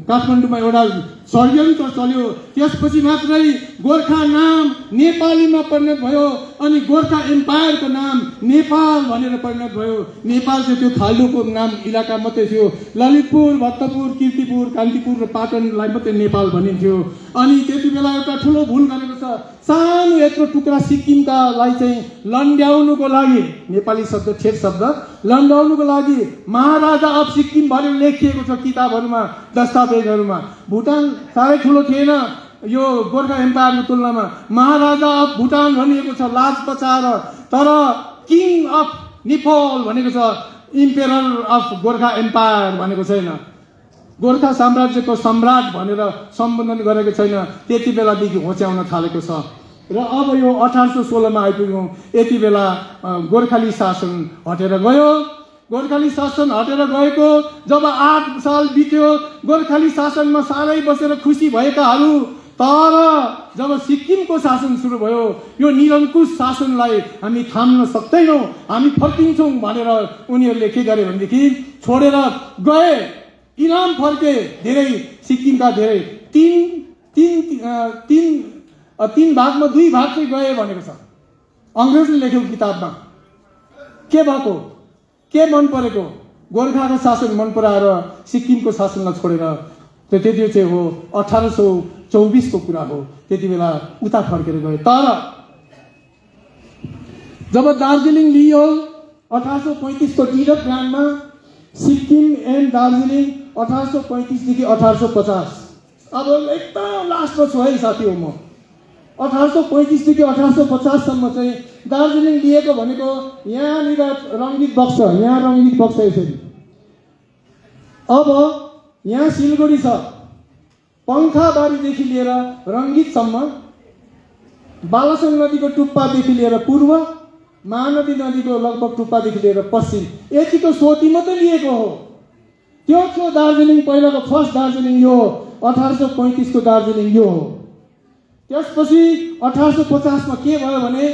काठमाडौँमा एउटा षड्यन्त्र चल्यो। त्यसपछि मात्रै गोर्खा नाम नेपालीमा परिणत भयो। अनि गोर्खा एम्पायरको नाम नेपाल भनेर परिणत भयो। नेपाल चाहिँ त्यो खाल्डोको नाम इलाका मात्रै थियो। ललितपुर, भक्तपुर, कीर्तिपुर, कान्तिपुर र पाटनलाई मात्रै नेपाल भनिन्थ्यो। अनि त्यति बेला एउटा ठुलो भुल गरेको छ। सानो यत्रो टुक्रा सिक्किमकालाई चाहिँ लन्ड्याउनुको लागि, नेपाली शब्द ठेट शब्द, लन्ड्याउनुको लागि महाराजा अफ सिक्किम भनेर लेखिएको छ किताबहरूमा, दस्तावेजहरूमा। भुटान साह्रै ठुलो थिएन यो गोर्खा एम्पायरको तुलनामा। महाराजा अफ भुटान भनिएको छ लाज बचाएर, तर किङ अफ निपोल भनेको छ, इम्पेरर अफ गोर्खा एम्पायर भनेको छैन। गोर्खा साम्राज्यको सम्राट भनेर सम्बोधन गरेको छैन। त्यति बेलादेखि होच्याउन थालेको छ। र अब यो 1816मा आइपुग्यौँ। यति बेला गोर्खाली शासन हटेर गयो। गोर्खाली शासन हटेर गएको जब 8 साल बित्यो, गोर्खाली शासनमा सालै बसेर खुसी भएकाहरू, तर जब सिक्किमको शासन सुरु भयो, यो निरङ्कुश शासनलाई हामी थाम्न सक्दैनौँ, हामी फर्किन्छौँ भनेर उनीहरूले के गरे भनेदेखि छोडेर गए। इनाम फर्के धेरै, सिक्किमका धेरै 3 भागमा 2 भाग चाहिँ गए भनेको छ। अङ्ग्रेजले लेखेको किताबमा के भएको, के मन परेको, गोर्खाको शासन मन पराएर सिक्किमको शासनलाई छोडेर, त्यति चाहिँ हो 1824 को कुरा हो। त्यति बेला उता फर्केर गए। तर जब दार्जिलिङ लियो 1835 को टिरक ग्रान्डमा, सिक्किम एन्ड दार्जिलिङ 1835 देखि 1850, अब एकदम लास्टमा छु है साथी हो म। 1835 देखि 1850 सम्म चाहिँ दार्जिलिङ लिएको भनेको यहाँनिर रङ्गीत बक्स, यहाँ रङ्गीत बक्स यसरी। अब यहाँ सिलगढी छ, पङ्खाबारीदेखि लिएर रङ्गीतसम्म, बालासन नदीको टुप्पादेखि लिएर पूर्व, महानदी नदीको लगभग टुप्पादेखि लिएर पश्चिम, यतिको सोती मात्रै लिएको हो। त्यो थियो दार्जिलिङ, पहिलाको फर्स्ट दार्जिलिङ यो हो। 1835 को दार्जिलिङ यो हो। त्यसपछि 1850 में के भयो भने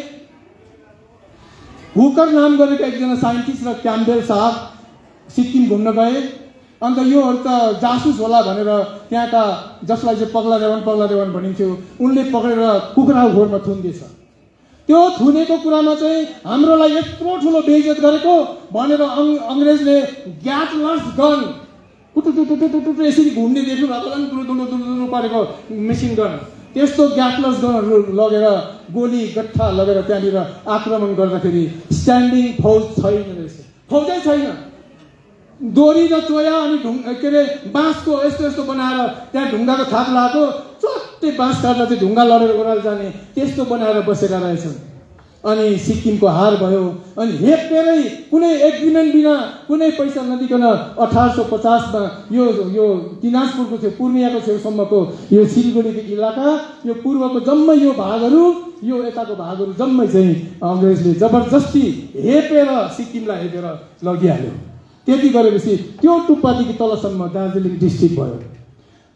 हुकर नाम गरेका एकजना साइन्टिस्ट र क्याम्बेल साहब सिक्किम घुम्न गए। अन्त योहरू त जासुस होला भनेर त्यहाँका जसलाई चाहिँ पगला देवन भनिन्थ्यो उनले पक्रेर कुखुरा घोरमा थुन्दिएछ। त्यो थुनेको कुरामा चाहिँ हाम्रोलाई यत्रो ठुलो बेइज्जत गरेको भनेर अंग्रेजले ग्याटलस गन टुटुटुटुटुटु यसरी घुम्ने देख्नु भएको दुलुदुलु परेको मेसिन गन, त्यस्तो ग्याटलस गनहरू लगेर गोली गट्ठा लगेर त्यहाँनिर आक्रमण गर्दाखेरि स्ट्यान्डिङ फौज छैन रहेछ, फौजै छैन। दोरी र चोया अनि के अरे बाँसको यस्तो यस्तो बनाएर त्यहाँ ढुङ्गाको थाप लगाएको, चट्टै बाँस काट्दा चाहिँ ढुङ्गा लडेर ओह्रालो जाने त्यस्तो बनाएर बसेका रहेछन्। अनि सिक्किमको हार भयो। अनि हेपेरै कुनै एग्रिमेन्ट बिना कुनै पैसा नदिकन 1850 मा यो दिनाजपुरको छेउ पूर्णियाको छेउसम्मको यो सिलगढीको इलाका, यो पूर्वको जम्मै यो भागहरू, यो यताको भागहरू जम्मै चाहिँ अंग्रेजले जबरजस्ती हेपेर सिक्किमलाई हेपेर लगिहाल्यो। त्यति गरेपछि त्यो टुप्पादेखि तलसम्म दार्जिलिङ डिस्ट्रिक्ट भयो।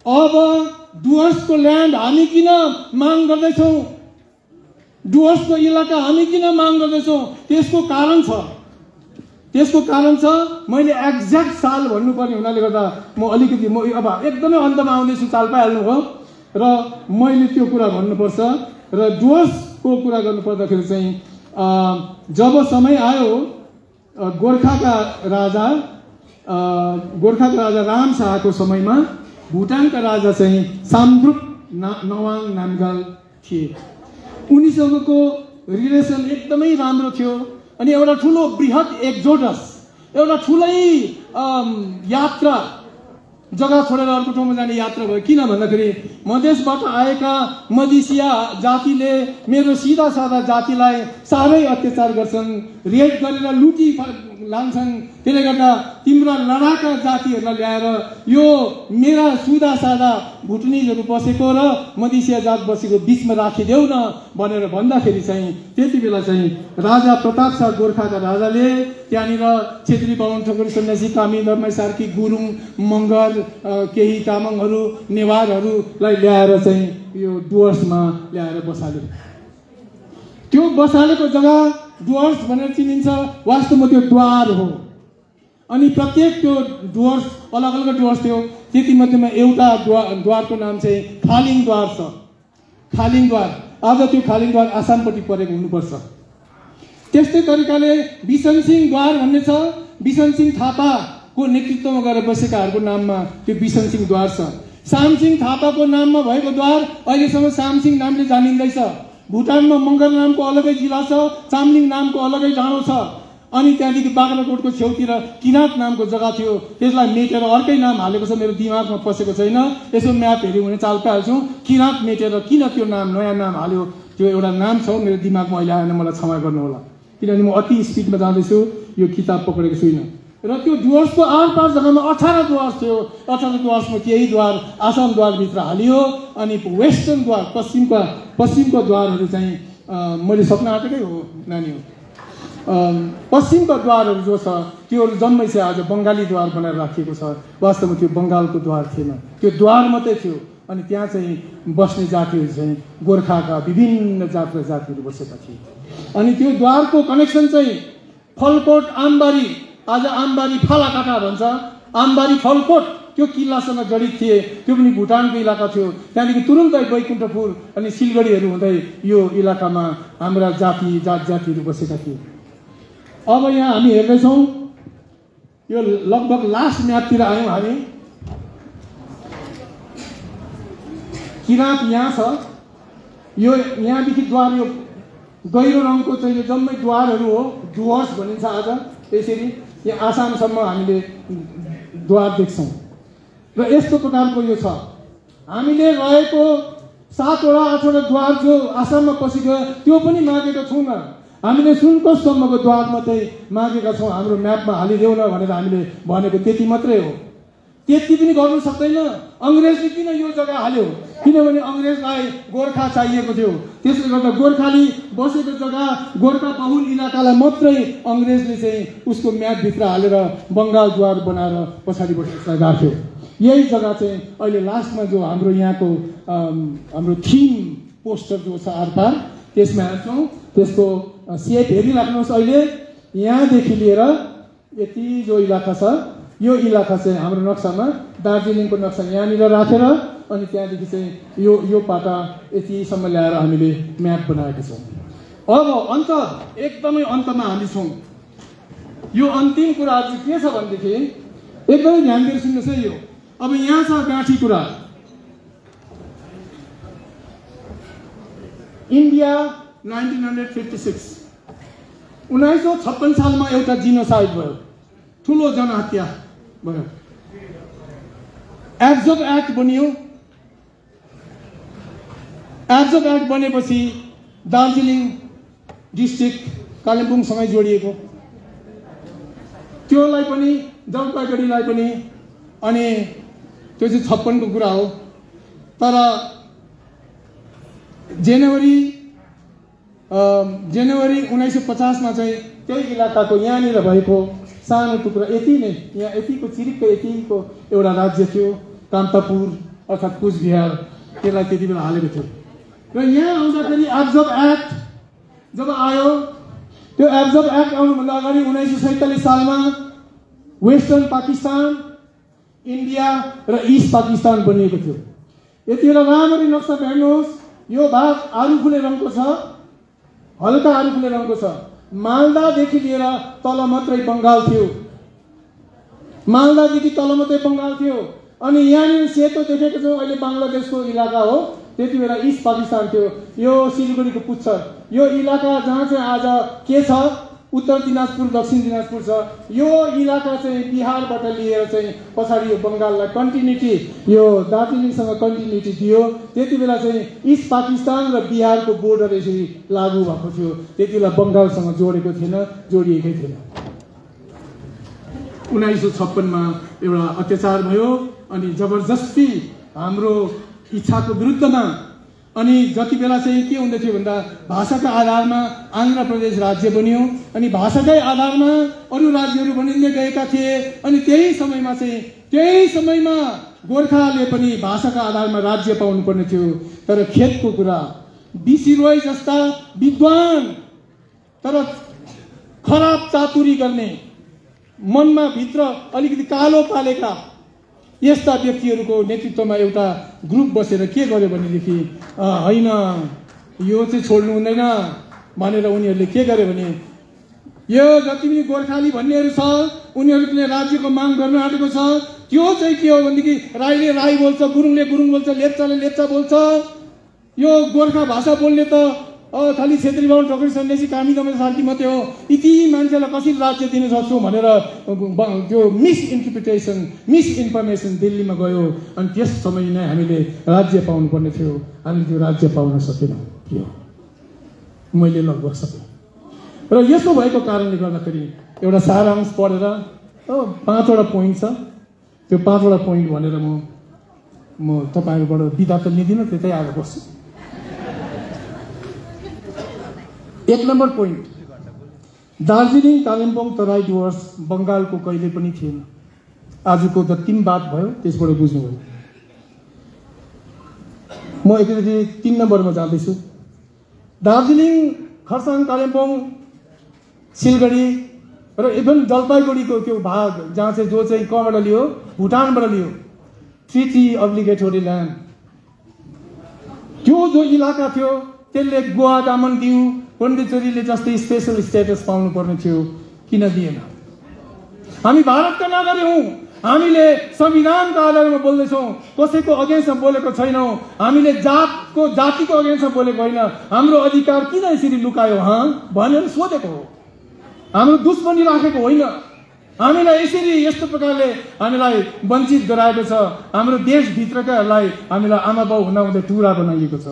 अब डुवर्सको ल्यान्ड हामी किन माग गर्दैछौँ, डुवर्सको इलाका हामी किन माग गर्दैछौँ, त्यसको कारण छ। मैले एक्ज्याक्ट साल भन्नुपर्ने हुनाले गर्दा म अलिकति अब एकदमै अन्तमा आउँदैछु, चाल पाइहाल्नु हो र मैले त्यो कुरा भन्नुपर्छ। र डुवर्सको कुरा गर्नुपर्दाखेरि चाहिँ जब समय आयो गोर्खाका राजा राम शाहको समयमा भुटानका राजा चाहिँ सामद्रुप नवाङ नामग्याल थिए। उनीसँगको रिलेसन एकदमै राम्रो थियो। अनि एउटा ठुलो बृहत एक्जोडस, एउटा ठुलै यात्रा, जग्गा छोडेर अर्को ठाउँमा जाने यात्रा भयो। किन भन्दाखेरि मधेसबाट आएका मधेसिया जातिले मेरो सिधा साधा जातिलाई साह्रै अत्याचार गर्छन्, रेप गरेर लुटी लान्छन्। त्यसले गर्दा तिम्रा लडाका जातिहरूलाई ल्याएर यो मेरा सुधा साधा भुटनिजहरू बसेको र मधेसिया जात बसेको बिचमा राखिदेऊ न भनेर भन्दाखेरि चाहिँ त्यति बेला चाहिँ राजा प्रताप शाह गोर्खाका राजाले त्यहाँनिर छेत्री बाहुन ठकुरी सन्यासी कामी दर्मे सार्की गुरुङ मगर केही तामाङहरू नेवारहरूलाई ल्याएर चाहिँ यो डुवर्समा ल्याएर बसाल्यो। त्यो बसालेको जग्गा डुवर्स भनेर चिनिन्छ, वास्तवमा त्यो द्वार हो। अनि प्रत्येक त्यो डुवर्स अलग अलग डुवर्स थियो। त्यति मध्येमा एउटा द्वारको नाम चाहिँ खालिङ द्वार छ। खालिङ द्वार, आज त्यो खालिङ द्वार आसामपट्टि परेको हुनुपर्छ। त्यस्तै तरिकाले बिसन सिंह द्वार भन्ने छ। बिसन सिंह थापाको नेतृत्वमा गएर बसेकाहरूको नाममा त्यो बिसन सिंह द्वार छ। सामसिंह थापाको नाममा भएको द्वार अहिलेसम्म सामसिंह नामले जानिँदैछ। भुटानमा मगर नामको अलगै जिल्ला छ, चामलिङ नामको अलगै डाँडो छ। अनि त्यहाँदेखि बाग्राकोटको छेउतिर किराँत नामको जग्गा थियो, त्यसलाई मेटेर अर्कै नाम हालेको छ, मेरो दिमागमा पसेको छैन। यसो म्याप हेऱ्यो भने चाल पाइहाल्छौँ। किराँत मेटेर किन त्यो नाम नयाँ नाम हाल्यो, त्यो एउटा नाम छ, मेरो दिमागमा अहिले आएन, मलाई क्षमा गर्नु होला, किनभने म अति स्पिडमा जाँदैछु, यो किताब पक्रेको छुइनँ। र त्यो डुवर्सको आरपार जग्गामा 18 द्वार थियो। 18 द्वारमा केही द्वार आसाम द्वारभित्र हालियो। अनि वेस्टर्न द्वार, पश्चिमको द्वारहरू चाहिँ मैले सक्न आँटेकै हो नानी हो, पश्चिमका द्वारहरू जो छ त्योहरू जम्मै चाहिँ आज बङ्गाली द्वार बनाएर राखिएको छ। वास्तवमा त्यो बङ्गालको द्वार थिएन, त्यो द्वार मात्रै थियो। अनि त्यहाँ चाहिँ बस्ने जातिहरू चाहिँ गोर्खाका विभिन्न जात र जातिहरू बसेका थिए। अनि त्यो द्वारको कनेक्सन चाहिँ फलकोट आमबारी, आज आमबारी फालाकाटा भन्छ, आमबारी फलकोट त्यो किल्लासँग जडित थिए। त्यो पनि भुटानको इलाका थियो। त्यहाँदेखि तुरुन्तै बैकुण्ठपुर अनि सिलगढीहरू हुँदै यो इलाकामा हाम्रा जातिहरू बसेका थिए। अब यहाँ हामी हेर्दैछौँ, यो लगभग लास्ट म्यापतिर आयौँ हामी। किराँत यहाँ छ, यो यहाँदेखि द्वार, यो गहिरो रङको चाहिँ यो जम्मै द्वारहरू हो, डुवर्स भनिन्छ आज। त्यसरी यहाँ आसामसम्म हामीले द्वार देख्छौँ र यस्तो प्रकारको यो छ। हामीले रहेको 7वटा 8वटा द्वार जो आसाममा पसेको त्यो पनि मागेका छौँ। हामीले सुनकोटसम्मको द्वार मात्रै मागेका छौँ, हाम्रो म्यापमा हालिदेऊ न भनेर हामीले भनेको त्यति मात्रै हो। त्यति पनि गर्नु सक्दैन। अङ्ग्रेजले किन यो जग्गा हाल्यो? किनभने अङ्ग्रेजलाई गोर्खा चाहिएको थियो। त्यसले गर्दा गोर्खाली बसेको जग्गा, गोर्खा बहुल इलाकालाई मात्रै अङ्ग्रेजले चाहिँ उसको म्यापभित्र हालेर बङ्गाल द्वार बनाएर पछाडिबाट यसलाई राख्यो। यही जग्गा चाहिँ अहिले लास्टमा जो हाम्रो यहाँको हाम्रो थिम पोस्टर जो छ आरपार, त्यसमा हेर्छौँ, त्यसको सेप हेरिराख्नुहोस्। अहिले यहाँदेखि लिएर यति जो इलाका छ, यो इलाका चाहिँ हाम्रो नक्सामा दार्जिलिङको नक्सा यहाँनिर राखेर अनि त्यहाँदेखि चाहिँ यो पाटा यतिसम्म ल्याएर हामीले म्याप बनाएका छौँ। अब अन्त एकदमै अन्तमा हामी छौँ। यो अन्तिम कुरा चाहिँ के छ भनेदेखि एकदमै ध्यान दिएर सुन्नुहोस् है। यो अब यहाँ छ गाँठी कुरा। इन्डिया 1956 1956 सालमा एउटा जिनोसाइड भयो, ठुलो जनहत्या भयो। एब्जर्भ एक्ट बनियो। एब्जर्भ एक्ट बनेपछि दार्जिलिङ डिस्ट्रिक्ट कालिम्पोङसँगै जोडिएको, त्योलाई पनि जलपाइगढीलाई पनि, अनि त्यो चाहिँ 56 को कुरा हो। तर जनवरी 1950 मा चाहिँ त्यही इलाकाको यहाँनिर भएको सानो टुक्रा यति नै, यहाँ यतिको चिरिक्क यतिको एउटा राज्य थियो कान्तापुर अर्थात् कुचबिहार, त्यसलाई त्यति बेला हालेको थियो। र यहाँ आउँदाखेरि एब्जर्भ एक्ट जब आयो, त्यो एब्जर्भ एक्ट आउनुभन्दा अगाडि 1947 सालमा वेस्टर्न पाकिस्तान, इन्डिया र इस्ट पाकिस्तान बनिएको थियो। यति बेला राम्ररी नक्सा हेर्नुहोस्, यो भाग आरुफुले रङको छ, हल्का आरुफुले रङको छ। मालदादेखि लिएर तल मात्रै बङ्गाल थियो, मालदादेखि तल मात्रै बङ्गाल थियो। अनि यहाँनिर सेतो देखेको छौँ, अहिले बङ्गलादेशको इलाका हो, त्यति बेला इस्ट पाकिस्तान थियो। यो सिलगढीको पुच्छ, यो इलाका जहाँ चाहिँ आज के छ, उत्तर दिनाजपुर दक्षिण दिनाजपुर छ। यो इलाका चाहिँ बिहारबाट लिएर चाहिँ पछाडि यो बङ्गाललाई कन्टिन्युटी, यो दार्जिलिङसँग कन्टिन्युटी दियो। त्यति बेला चाहिँ इस्ट पाकिस्तान र बिहारको बोर्डर यसरी लागू भएको थियो। त्यति बेला बङ्गालसँग जोडेको थिएन, जोडिएकै थिएन। 1956 मा एउटा अत्याचार भयो अनि जबरजस्ती हाम्रो इच्छाको विरुद्धमा। अनि जति बेला चाहिँ के हुँदै थियो भन्दा भाषाका आधारमा आन्ध्र प्रदेश राज्य बन्यो, अनि भाषाकै आधारमा अरू राज्यहरू बनिँदै गएका थिए। अनि त्यही समयमा गोर्खाले पनि भाषाका आधारमा राज्य पाउनुपर्ने थियो। तर खेतको कुरा, बिसी रोय जस्ता विद्वान तर खराब चातुरी गर्ने, मनमा भित्र अलिकति कालो पालेका यस्ता व्यक्तिहरूको नेतृत्वमा एउटा ग्रुप बसेर के गर्यो भनेदेखि हैन यो चाहिँ छोड्नु हुँदैन भनेर उनीहरूले के गर्यो भने यो जति पनि गोर्खाली भन्नेहरू छ उनीहरूले राज्यको माग गर्न आँटेको छ। त्यो चाहिँ के हो भनेदेखि राईले राई बोल्छ, गुरुङले गुरुङ बोल्छ, लेप्चाले लेप्चा बोल्छ। यो गोर्खा भाषा बोल्ने त खालि छेत्री बाहुन टोकरी सन्यासी कामी दमाई शान्ति मात्रै हो। यति मान्छेलाई कसरी राज्य दिन सक्छौँ भनेर त्यो मिसइन्टरप्रिटेसन, मिसइन्फर्मेसन दिल्लीमा गयो। अनि त्यस समय नै हामीले राज्य पाउनुपर्ने थियो, हामीले त्यो राज्य पाउन सकेनौँ। के हो मैले लगभग सकेँ। र यसो भएको कारणले गर्दाखेरि एउटा सारांश पढेर 5वटा पोइन्ट छ, त्यो 5वटा पोइन्ट भनेर म तपाईँहरूबाट बिदा त लिँदिनँ, त्यतै आएर बस्छु। 1 नम्बर पोइन्ट, दार्जिलिङ, कालिम्पोङ, तराई डुवर्स बङ्गालको कहिले पनि थिएन। आजको जति पनि बात भयो त्यसबाट बुझ्नुभयो। म एकचोटि 3 नम्बरमा जाँदैछु। दार्जिलिङ, खरसाङ, कालिम्पोङ, सिलगढी र इभन जलपाइगुडीको त्यो भाग जहाँ चाहिँ जो चाहिँ कहाँबाट लियो, भुटानबाट लियो, ट्रिटी अब्लिगेटोरी ल्यान्ड, त्यो जो इलाका थियो त्यसले गोवा, दामन, दिउ, पोन्डिचेरीले जस्तै स्पेशल स्टेटस पाउनु पर्ने थियो, किन दिएन? हामी भारतका नागरिक हौँ। हामीले संविधानको आधारमा बोल्दैछौँ, कसैको अगेन्स्टमा बोलेको छैनौँ। हामीले जातिको अगेन्स्टमा बोलेको होइन। हाम्रो अधिकार किन यसरी लुकायो भनेर सोधेको हो। हाम्रो दुश्मनी राखेको होइन। हामीलाई यसरी यस्तो प्रकारले हामीलाई वञ्चित गराएको छ। हाम्रो देशभित्रकाहरूलाई हामीलाई आमा बाउ हुँदाहुँदै टुरा बनाइएको छ।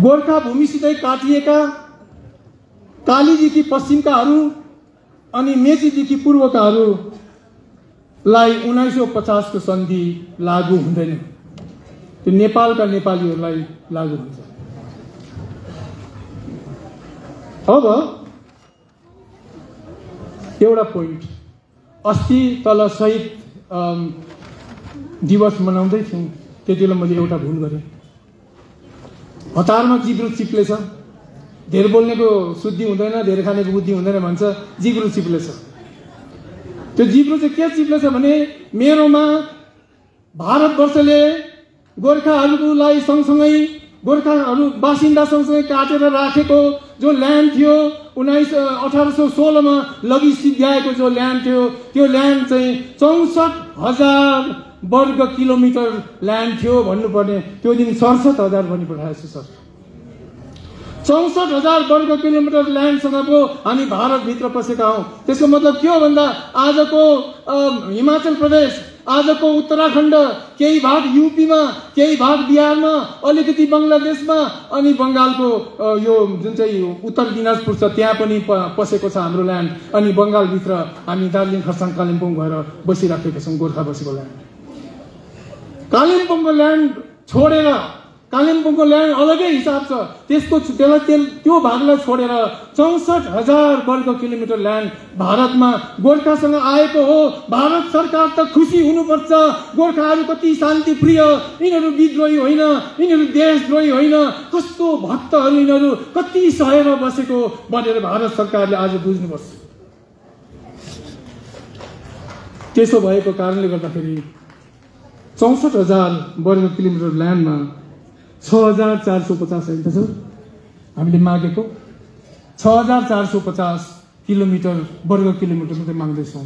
गोर्खा भूमिसितै काटिएका कालीजीकी पश्चिमकाहरू अनि मेचीजीकी पूर्वकाहरूलाई 1950 को सन्धि लागू हुँदैन। त्यो नेपालका नेपालीहरूलाई लागू हुन्छ। अब एउटा पोइन्ट, अस्ति तल शहीद दिवस मनाउँदै थियौँ, त्यतिबेला मैले एउटा भुल गरेँ। हतारमा जिब्रो चिप्लेछ। धेर बोल्नेको शुद्धि हुँदैन, धेर खानेको बुद्धि हुँदैन भन्छ। जिब्रो चिप्लेछ। त्यो जिब्रो चाहिँ के चिप्लेछ भने मेरोमा भारतवर्षले गोर्खाहरूलाई सँगसँगै गोर्खाहरू बासिन्दा सँगसँगै काटेर राखेको जो ल्यान्ड थियो 1816 मा लगि सिद्ध्याएको जो ल्यान्ड थियो, त्यो ल्यान्ड चाहिँ 64,000 वर्ग किलोमिटर ल्यान्ड थियो भन्नुपर्ने, त्यो दिन 67,000 भनी पठाएछु सर। 64,000 वर्ग किलोमिटर ल्यान्डसँगको हामी भारतभित्र पसेका हौँ। त्यसको मतलब के हो भन्दा आजको हिमाचल प्रदेश, आजको उत्तराखण्ड, केही भाग यूपीमा, केही भाग बिहारमा, अलिकति बङ्गलादेशमा अनि बङ्गालको यो जुन चाहिँ उत्तर दिनाजपुर छ त्यहाँ पनि पसेको छ हाम्रो ल्यान्ड। अनि बङ्गालभित्र हामी दार्जिलिङ, खरसाङ, कालिम्पोङ भएर बसिराखेका छौँ, गोर्खा बसेको ल्यान्ड। कालिम्पोङको ल्यान्ड छोडेर, कालिम्पोङको ल्यान्ड अलगै हिसाब छ, त्यो भागलाई छोडेर 64,000 वर्ग किलोमिटर ल्यान्ड भारतमा गोर्खासँग आएको हो। भारत सरकार त खुसी हुनुपर्छ। गोर्खाहरू कति शान्तिप्रिय, यिनीहरू विद्रोही होइन, यिनीहरू देशद्रोही होइन, कस्तो भक्तहरू यिनीहरू, कति सहेर बसेको भनेर भारत सरकारले आज बुझ्नुपर्छ। त्यसो भएको कारणले गर्दाखेरि 64,000 वर्ग किलोमिटर ल्यान्डमा 6,450 होइन सर हामीले मागेको 6,450 किलोमिटर वर्ग किलोमिटर मात्रै माग्दैछौँ।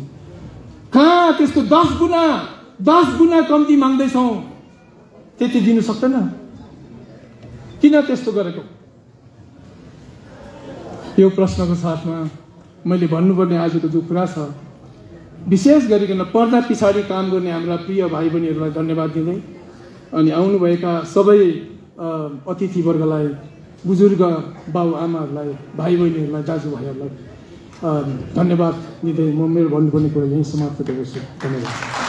कहाँ त्यसको 10 गुणा कम्ती माग्दैछौँ। त्यति दिनु सक्दैन? किन त्यस्तो गरेको? यो प्रश्नको साथमा मैले भन्नुपर्ने आजको जो कुरा छ, विशेष गरिकन पर्दा पछाडि काम गर्ने हाम्रा प्रिय भाइ बहिनीहरूलाई धन्यवाद दिँदै अनि आउनुभएका सबै अतिथिवर्गलाई, बुजुर्ग बाउ आमाहरूलाई, भाइ बहिनीहरूलाई, दाजुभाइहरूलाई धन्यवाद दिँदै म मेरो भन्नुपर्ने कुरा यहीँ समाप्त गर्छु। धन्यवाद।